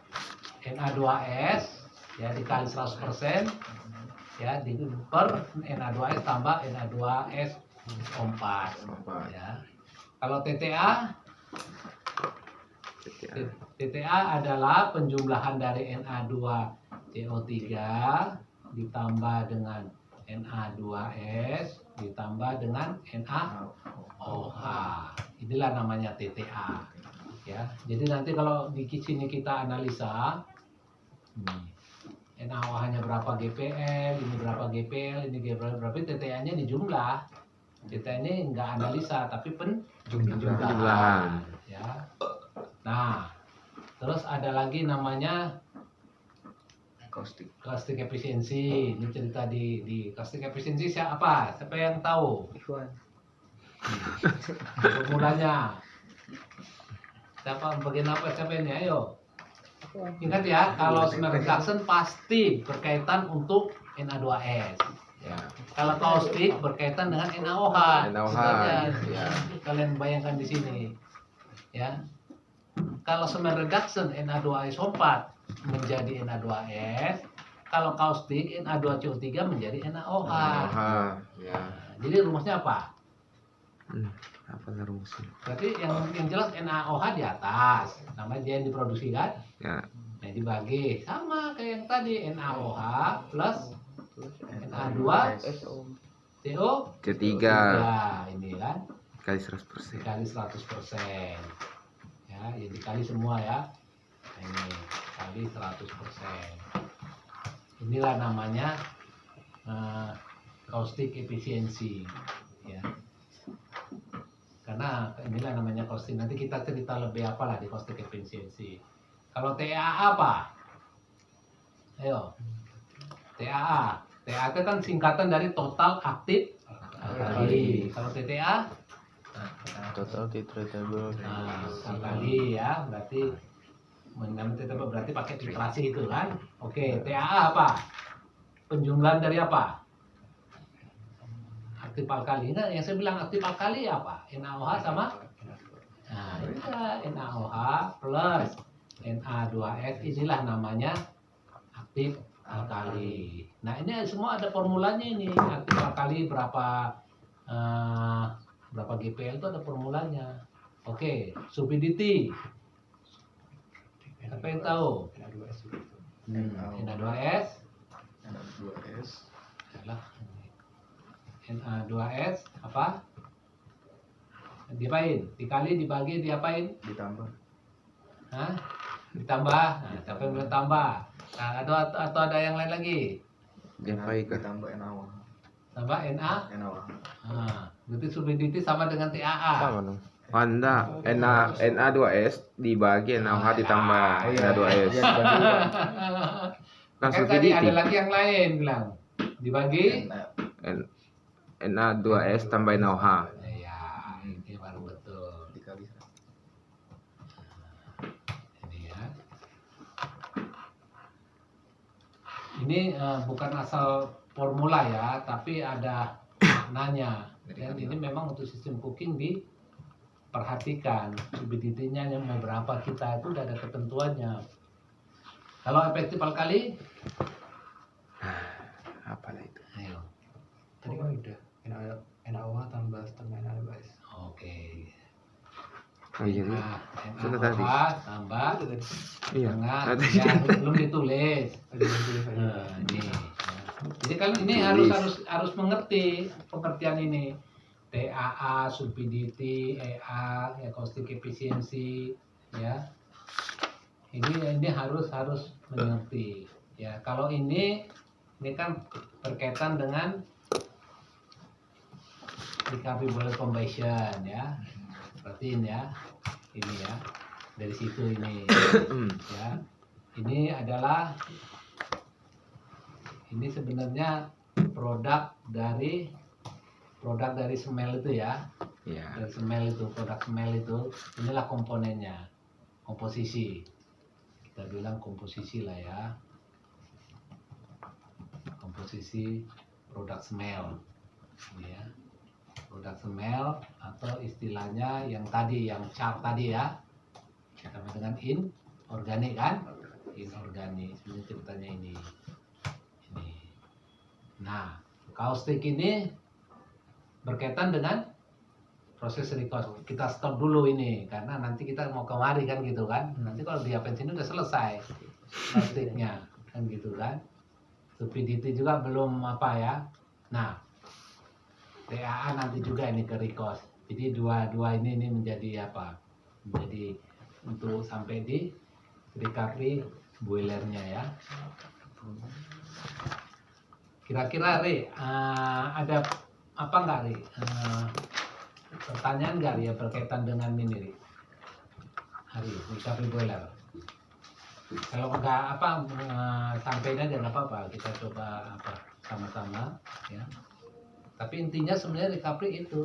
Na2S ya dikali 100% ya per Na2S tambah Na2S4 ya. Kalau TTA adalah penjumlahan dari Na2CO3 ditambah dengan Na2S ditambah dengan NaOH. Inilah namanya TTA. Ya, jadi nanti kalau di sini kita analisa NaOH-nya berapa GPL, ini berapa GPL, ini berapa, TTA-nya di jumlah. TTA ini enggak analisa tapi penjumlahan. Ya. Nah, terus ada lagi namanya caustic efficiency. Ini cerita di caustic efficiency siapa? Siapa yang tahu? Formulanya. Bagian apa siapa ini? Ayo. Ingat ya, kalau semen reduction pasti berkaitan untuk Na2S. Ya. Kalau caustic berkaitan dengan NaOH. Sebenarnya, ya. kalian bayangkan di sini. Ya. Kalau semen reduction Na2S4 menjadi Na2S, kalau caustic Na2CO3 menjadi NaOH. Ya. Jadi rumusnya apa? Apa rumusnya? Berarti yang jelas NaOH di atas, namanya dia yang diproduksi kan? Ya. Nah dibagi sama kayak yang tadi NaOH plus Na2 CO3 ini kan? Kali 100%. Dikali 100%. Ya, dikali semua ya. Nah, ini kali 100%. Inilah namanya caustic efficiency ya. karena inilah namanya caustic. Nanti kita cerita lebih apalah di caustic efficiency. Kalau TAA apa? Ayo. TAA. TAA itu kan singkatan dari total aktif alkali. Kalau TTA Total titratable. nah, alkali ya, berarti berarti pakai titrasi itu kan. Oke, TAA apa? Penjumlahan dari apa? Aktif alkali. Nah, yang saya bilang aktif alkali apa? NaOH sama nah, iya, NaOH plus Na2S, inilah namanya aktif alkali. Nah, ini semua ada formulanya ini. Aktif alkali berapa GPL itu ada formulanya. Oke, subidity. Apa yang tahu? Na2S. Na2S Adalah Na2S apa? Diapain? Dikali, dibagi, diapain? ditambah Hah? Ditambah. Nah, siapa yang bilang tambah? Nah, atau ada yang lain lagi? Diapain kah? ditambah NaOH. Tambah Na. NaOH. Nah, berarti subidity sama dengan TAA. Sama dong. Anda Na2S dibagi NaOH ditambah Iya, Na2S. iya, dibagi dua. Kan Kan tadi ada subidity. lagi yang lain bilang dibagi. Na2S tambah NaOH. Iya, ini baru betul. Dikali Ini ya. Ini bukan asal formula ya, tapi ada maknanya. Dan ini memang untuk sistem cooking diperhatikan. Subidity-nya yang mau berapa kita itu udah ada ketentuannya. Kalau efektif alkali, Apalah itu? ayo. Tadi kan udah NaOH tambah setengah Na2S. Oke. Oh iya. Nah, Sudah tadi. NaOH tambah Iya. setengah, Tadi. ya, belum ditulis. Nah, ini. Jadi kalian ini harus mengerti pengertian ini. TAA, subidity, EA, caustic efficiency, ya. Ini harus mengerti. Ya, kalau ini kan berkaitan dengan recovery boiler combustion ya. Perhatiin ya. Ini ya. Dari situ ini ya. Ini adalah sebenarnya produk dari smell itu ya. Iya. Dari smell itu, produk smell itu, inilah komponennya. Komposisi. Kita bilang komposisi lah ya. Komposisi produk smell. Ini ya. Produk smell atau istilahnya yang tadi, yang char tadi ya. Sama dengan inorganik kan? Inorganik. Sebenarnya ceritanya ini. Nah, caustic ini berkaitan dengan proses recost. Kita stop dulu ini karena nanti kita mau kemari kan gitu kan. Nanti kalau di sini udah selesai causticnya kan gitu kan. Subidity juga belum apa ya. Nah, TAA nanti juga ini ke recost. Jadi dua ini menjadi apa? Menjadi untuk sampai di recovery boilernya ya. Kira-kira Ri, ada apa enggak Ri? Pertanyaan enggak Ri ya berkaitan dengan ini Ri? Hari recovery boiler. Kalau enggak apa sampainya aja enggak apa-apa, kita coba apa sama-sama ya. Tapi intinya sebenarnya recovery itu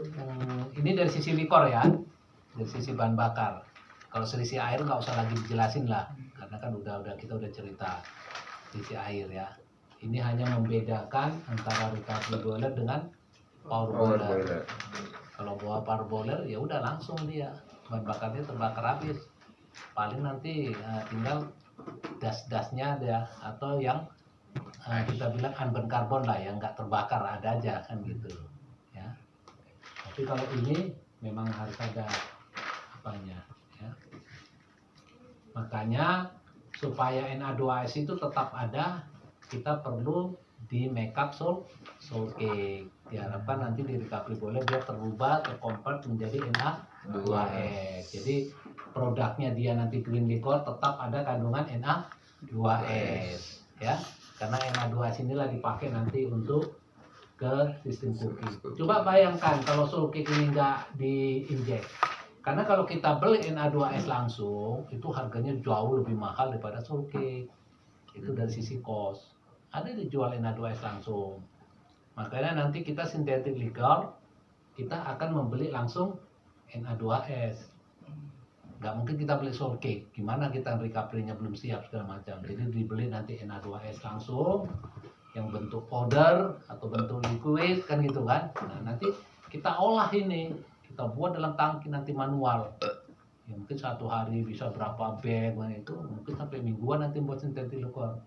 ini dari sisi likor ya, dari sisi bahan bakar. Kalau selisih air nggak usah lagi dijelasin lah, karena kan kita udah cerita sisi air ya. Ini hanya membedakan antara recovery boiler dengan power boiler. Kalau bawa power boiler ya udah langsung dia bahan bakarnya terbakar habis. Paling nanti tinggal das-dasnya ada atau yang kita bilang unburned carbon lah yang nggak terbakar ada aja kan gitu ya. Tapi kalau ini memang harus ada apanya ya. Makanya supaya Na2S itu tetap ada, kita perlu di makeup salt cake. Diharapkan nanti di recovery boiler dia terubah, terconvert menjadi Na2S. Jadi produknya dia nanti green liquor tetap ada kandungan Na2S ya. Karena Na2S inilah dipakai nanti untuk ke sistem cooking. Coba bayangkan kalau soul cake ini nggak diinjek. Karena kalau kita beli Na2S langsung, itu harganya jauh lebih mahal daripada soul cake. Itu dari sisi cost. Ada dijual Na2S langsung. Makanya nanti kita synthetic liquor, kita akan membeli langsung Na2S. Nggak mungkin kita beli soul cake. Gimana kita recovery-nya belum siap segala macam. Jadi dibeli nanti Na2S langsung, yang bentuk powder atau bentuk liquid kan gitu kan. Nah, nanti kita olah ini, kita buat dalam tangki nanti manual. Ya, mungkin satu hari bisa berapa bag, nah, itu mungkin sampai mingguan nanti buat synthetic liquor.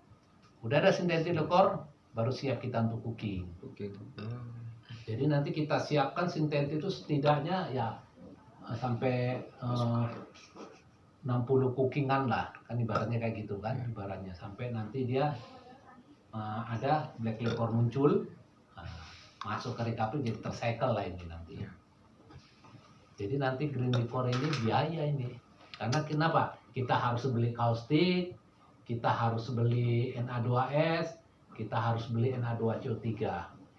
Udah ada synthetic liquor, baru siap kita untuk cooking. Oke. Jadi nanti kita siapkan synthetic itu setidaknya ya sampai 60 cookingan lah, kan ibaratnya kayak gitu kan, ibaratnya sampai nanti dia ada black liquor muncul, masuk ke recovery jadi tercycle lah ini nanti. Jadi nanti green liquor ini biaya ini, karena kenapa? Kita harus beli caustic, kita harus beli Na2S, kita harus beli Na2CO3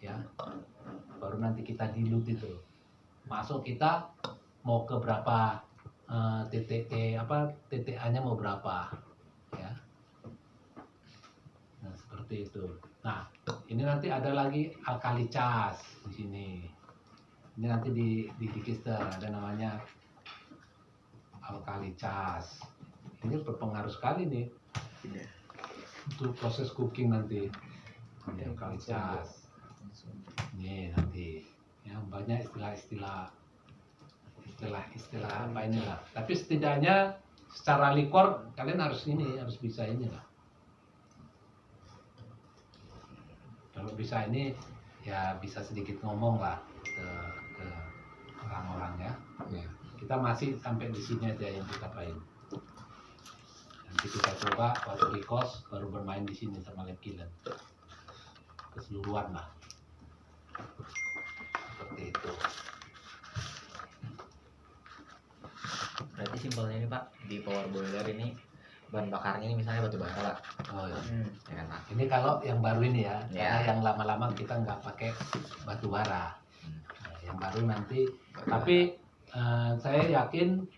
ya, baru nanti kita dilute itu. Masuk kita mau ke berapa TTA-nya mau berapa ya. Nah, seperti itu. Nah, ini nanti ada lagi alkali cas di sini. Ini nanti di Digister ada namanya alkali cas. Ini berpengaruh sekali nih untuk proses cooking nanti. Ini alkali cas. Ini nanti ya banyak istilah apa inilah. Tapi setidaknya secara liquor kalian harus bisa inilah. Kalau bisa ini ya bisa sedikit ngomong lah ke orang-orang ya. Kita masih sampai di sini aja yang kita main. Nanti kita coba waktu di kos baru bermain di sini sama Lab Kiln. Keseluruhan lah. Seperti itu. Berarti simpelnya ini Pak, di power boiler ini bahan bakarnya ini misalnya batu bara Pak. Oh ya. Ya kan Pak? Ini kalau yang baru ini ya, Ya. karena yang lama-lama kita nggak pakai batu bara. Nah, yang baru nanti, tapi saya yakin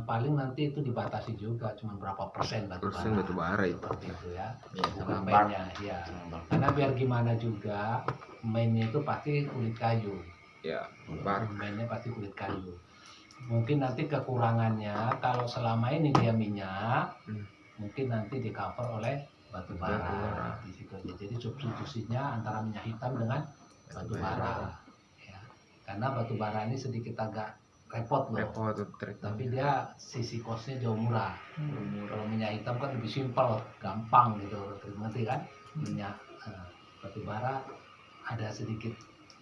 paling nanti itu dibatasi juga, cuma berapa persen batu bara. Persen batu bara itu. Seperti itu ya. Ya, Bukan sama mainnya, ya. Karena biar gimana juga, mainnya itu pasti kulit kayu. Ya, bar. Mainnya pasti kulit kayu. Mungkin nanti kekurangannya kalau selama ini dia minyak, mungkin nanti di cover oleh batu bara di situ aja. Jadi substitusinya antara minyak hitam dengan batu bara. Ya. Karena batu bara ini sedikit agak repot loh. Repot trek. Tapi dia sisi costnya jauh murah. Kalau minyak hitam kan lebih simpel, gampang gitu, ngerti kan? Minyak batu bara ada sedikit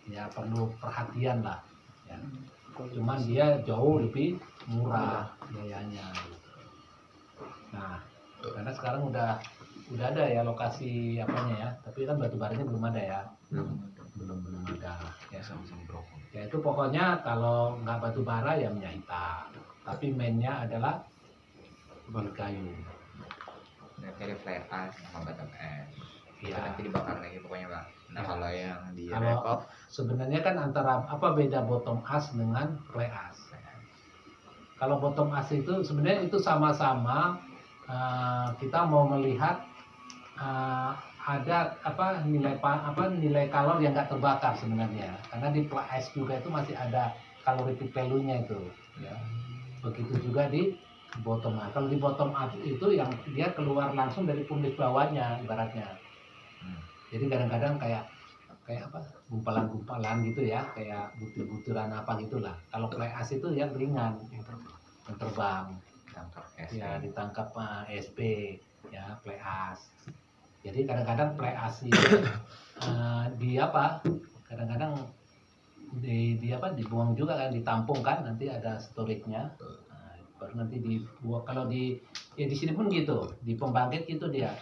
ya perlu perhatian lah. Ya. Cuman dia jauh lebih murah biayanya. Nah, karena sekarang udah ada ya lokasi apanya ya, tapi kan batu baranya belum ada ya. Belum ada ya. Ya itu pokoknya kalau nggak batu bara ya minyak hitam, tapi mainnya adalah kulit kayu. Berarti ada flare ash sama bottom ash. Itu Ya. nanti dibakar lagi pokoknya Pak. Nah Ya. kalau yang di Kalau Repop, sebenarnya kan antara apa beda bottom ash dengan fly ash. Kalau bottom ash itu sebenarnya itu sama-sama kita mau melihat ada nilai kalor yang nggak terbakar sebenarnya. Karena di fly ash juga itu masih ada calorific value-nya itu. Ya. Begitu juga di bottom ash. Kalau di bottom ash itu yang dia keluar langsung dari pundi bawahnya ibaratnya. Jadi kadang-kadang kayak apa gumpalan-gumpalan gitu ya, kayak butir-butiran apa gitulah. Kalau fly ash itu yang ringan, yang terbang, tangkap es. ya ditangkap SP, ya fly ash. Jadi kadang-kadang fly ash itu kadang-kadang dibuang juga kan, ditampung kan, nanti ada storage-nya. Nah, baru nanti dibuang. Kalau di sini pun gitu, di pembangkit gitu dia.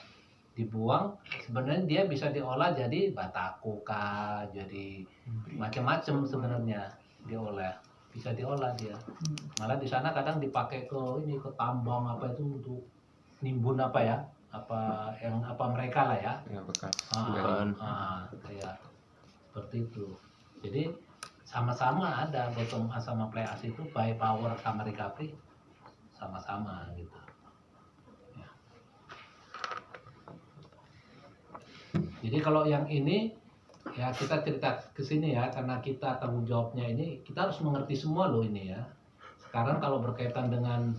Dibuang, sebenarnya dia bisa diolah jadi batako kah, jadi macam-macam sebenarnya diolah, bisa diolah dia. Malah di sana kadang dipakai ke tambang apa itu untuk nimbun apa mereka lah ya. Ya bekas. Bukan. Kayak seperti itu. Jadi sama-sama ada bottom up sama play up itu by power sama recovery sama-sama gitu. Ya. Jadi kalau yang ini ya kita cerita ke sini ya, karena kita tanggung jawabnya ini kita harus mengerti semua loh ini ya. Sekarang kalau berkaitan dengan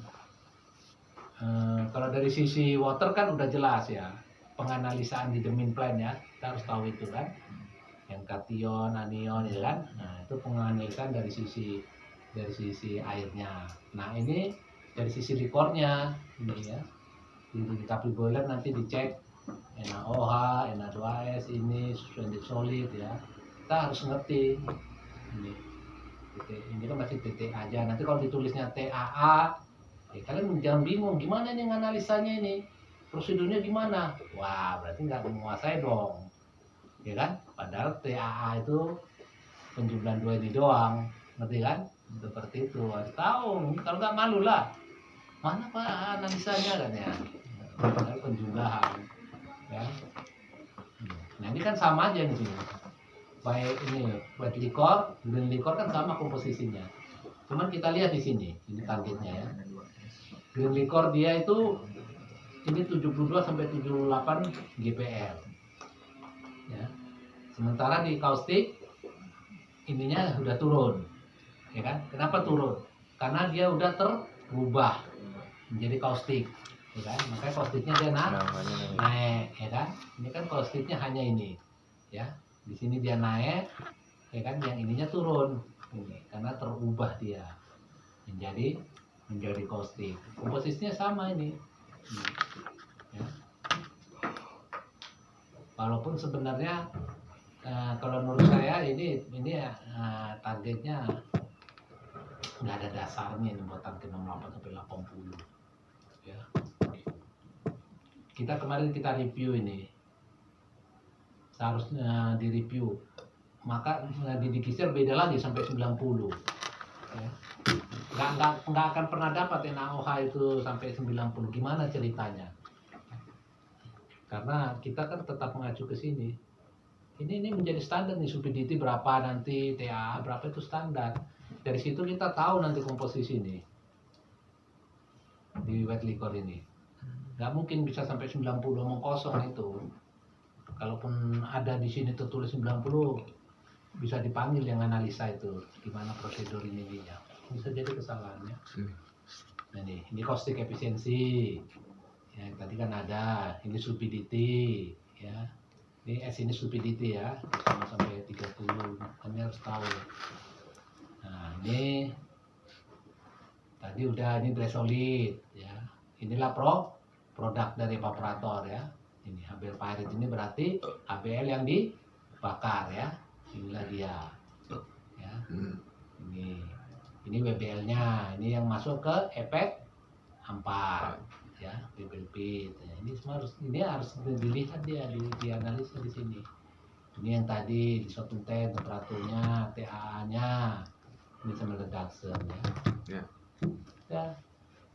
kalau dari sisi water kan udah jelas ya, penganalisaan di the main plan ya, kita harus tahu itu kan, yang kation, anion ya kan, nah itu penganalisan dari sisi airnya. Nah ini dari sisi likornya ini ya, di recovery boiler nanti dicek NaOH, Na2S ini suspended solid ya, kita harus ngerti ini kan masih titik aja, nanti kalau ditulisnya TAA ya kalian jangan bingung gimana nih analisanya ini, prosedurnya gimana, wah berarti nggak menguasai dong ya kan, padahal TAA itu penjumlahan 2 ini doang, ngerti kan, seperti itu harus tahu, kalau nggak malu lah mana pak analisanya kan ya, padahal penjumlahan ya. Nah ini kan sama aja nih, baik ini wet liquor, green liquor kan sama komposisinya, cuman kita lihat di sini ini targetnya ya. Green liquor dia itu ini 72 sampai 78 GPL ya. Sementara di caustic ininya udah turun ya kan. Kenapa turun? Karena dia udah terubah menjadi caustic ya kan. Makanya causticnya dia naik ya kan. Ini kan causticnya hanya ini ya. Di sini dia naik ya kan, yang ininya turun ini karena terubah dia menjadi caustic. Komposisinya sama ini ya. Walaupun sebenarnya kalau menurut saya ini targetnya nggak ada dasarnya ini buat target 68 sampai 80 ya. Kemarin kita review ini, seharusnya di review, maka di digisir beda lagi sampai 90 ya. Nggak akan pernah dapat NaOH itu sampai 90, gimana ceritanya? Karena kita kan tetap mengacu ke sini. Ini menjadi standar nih, supidity berapa nanti, TAA berapa itu standar. Dari situ kita tahu nanti komposisi ini di wet liquor ini. Nggak mungkin bisa sampai 90 omong kosong itu. Kalaupun ada di sini tertulis 90, bisa dipanggil yang analisa itu gimana prosedur ininya. Bisa jadi kesalahannya. Nah ini caustic efisiensi. Ya, tadi kan ada, ini stupidity ya. Ini S ini stupidity ya, sama sampai 30. Kami harus tahu. Nah, ini tadi udah, ini dry solid ya. Inilah produk dari evaporator ya. Ini HBl Pyrit ini berarti HBl yang dibakar ya. Inilah dia. Ya. Ini WBL-nya, ini yang masuk ke efek 4 ya, WBL pit. Ya, ini harus dilihat dia, dianalisa di sini. Ini yang tadi di shot tank temperaturnya, TAA-nya, ini sama reduction ya. Ya,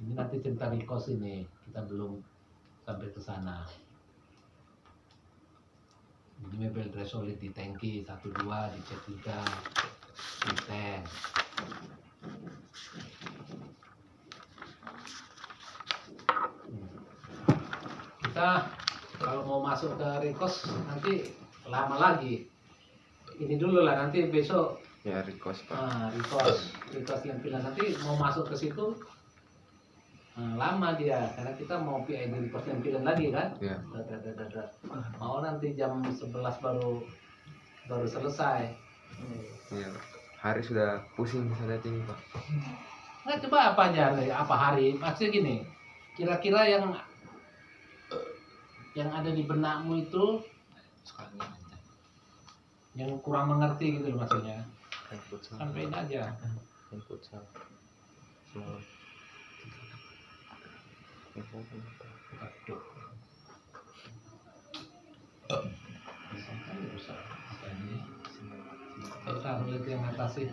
ini nanti cerita recos ini, kita belum sampai ke sana. Ini WBL dry solid di tangki 1, 2, di C3, di tank. Kita kalau mau masuk ke recos nanti lama lagi. Ini dulu lah, nanti besok Ya request pak. recos lampiran nanti mau masuk ke situ lama dia, karena kita mau PID recos lampiran lagi kan. Ya. Mau nanti jam 11 baru selesai. Ya. Hari sudah pusing bisa lihat ini pak. Nggak, coba apa aja, apa hari, maksudnya gini, kira-kira yang ada di benakmu itu yang kurang mengerti gitu loh maksudnya, sampaikan aja. Aduh. Bisa lihat yang atas sih.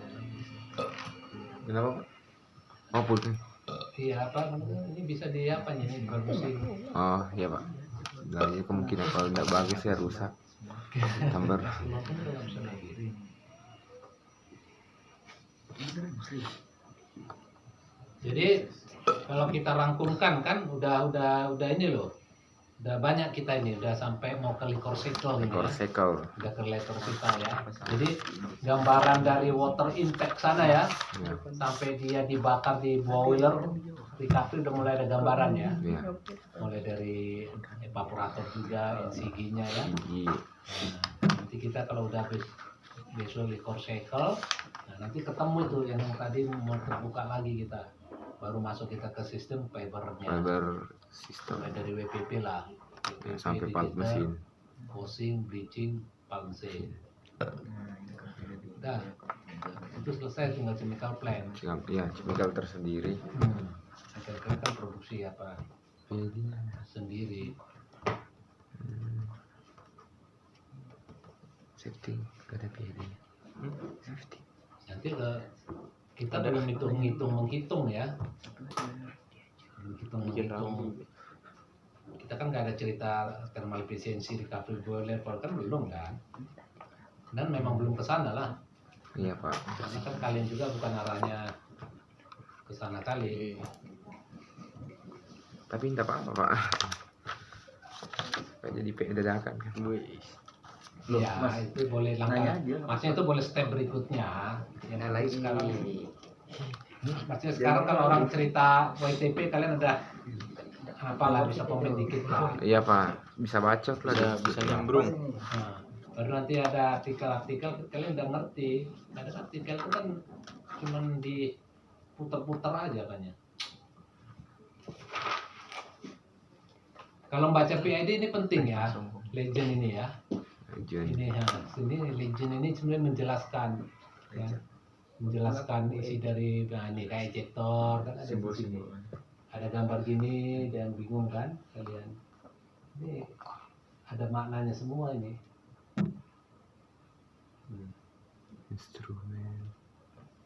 Kenapa pak? Oh pusing. Iya apa namanya, ini bisa di apa ini bagusin. Oh iya pak. Nah ini kemungkinan kalau tidak bagus ya rusak. Tambah. Jadi kalau kita rangkumkan kan udah ini loh. Udah banyak kita ini, udah sampai mau ke liquor cycle ini. Ekor Ya. sekel. Udah ke liquor cycle ya. Jadi gambaran dari water intake sana ya, Ya. sampai dia dibakar di boiler, recovery udah mulai ada gambaran ya. Ya. Mulai dari evaporator juga, NCG-nya ya. Gigi. Nah, nanti kita kalau udah besok liquor cycle, nah nanti ketemu tuh yang tadi mau terbuka lagi kita. Baru masuk kita ke sistem fibernya. Fiber sistem. Mulai dari WPP lah. Ya, sampai pulp mesin. Washing, bleaching, pulp mesin. Udah, itu selesai tinggal chemical plant. Ya, chemical tersendiri. Chemical kan produksi apa sendiri. Safety, gak ada PID-nya. Safety. Nanti kita belum menghitung ya. Menghitung. Kita kan nggak ada cerita thermal efficiency recovery boiler kan belum kan. Dan memang belum ke sana lah. Iya Pak. Karena kan kalian juga bukan arahnya ke sana kali. Tapi tidak apa-apa Pak. Supaya jadi PE dadakan kan. Loh, Ya, Mas, itu boleh nanya langkah. aja. Maksudnya itu boleh step berikutnya. Yang Nah, lagi sekarang. Maksudnya sekarang kalau orang cerita WTP kalian ada apalah bisa komen dikit lah. Iya Pak. Bisa bacot lah. Bisa nyambrung. Nah, baru nanti ada artikel-artikel kalian udah ngerti. Ada artikel itu kan cuman diputar-putar aja kan ya. Kalau baca PID ini penting ya, legend ini ya. Legend. Ini ya, sini legend ini sebenarnya menjelaskan, ya, menjelaskan isi dari nah ini kayak ejector kan ada di sini. Simbol-simbol. Ada gambar gini dan bingung kan kalian? Ini ada maknanya semua ini. Instrumen.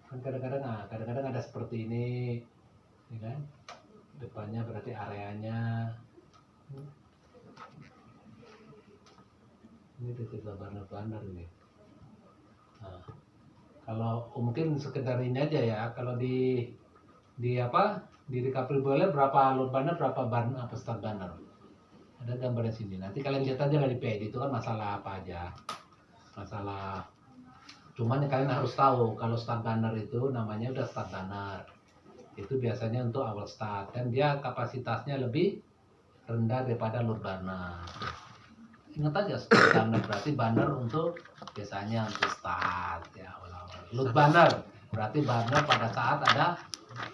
Kan kadang-kadang ada seperti ini, ya kan? Depannya berarti areanya. Ini titik banner ini. Nah, kalau mungkin sekedar ini aja ya, kalau di apa di recovery boiler berapa load banner, berapa apa start banner, ada gambarnya sini. Nanti kalian lihat aja lah di PID itu kan masalah apa aja, masalah. Cuman kalian harus tahu kalau start banner itu namanya udah start banner. Itu biasanya untuk awal start dan dia kapasitasnya lebih rendah daripada load banner. Ingat aja start banner berarti banner untuk biasanya untuk start ya awal-awal. Load banner berarti banner pada saat ada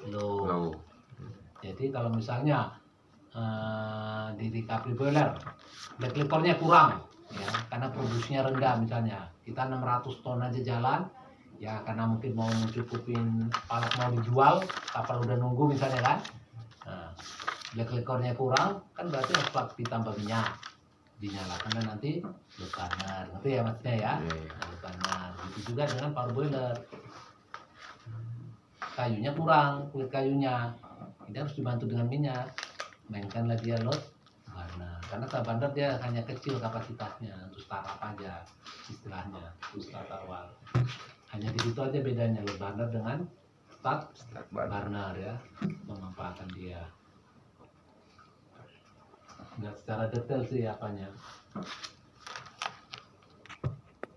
load. Low. Jadi kalau misalnya di recovery boiler black liquornya kurang ya karena produksinya rendah misalnya kita 600 ton aja jalan ya karena mungkin mau mencukupin palat mau dijual kapal udah nunggu misalnya kan black liquornya kurang kan berarti harus ditambah minyak dinyalakan dan nanti load banner ngerti ya maksudnya ya load banner itu juga dengan power boiler kayunya kurang kulit kayunya ini harus dibantu dengan minyak mainkanlah dia load banner karena start banner dia hanya kecil kapasitasnya untuk startup aja istilahnya untuk start awal hanya di situ aja bedanya load banner dengan start burner ya memanfaatkan dia nggak secara detail sih apanya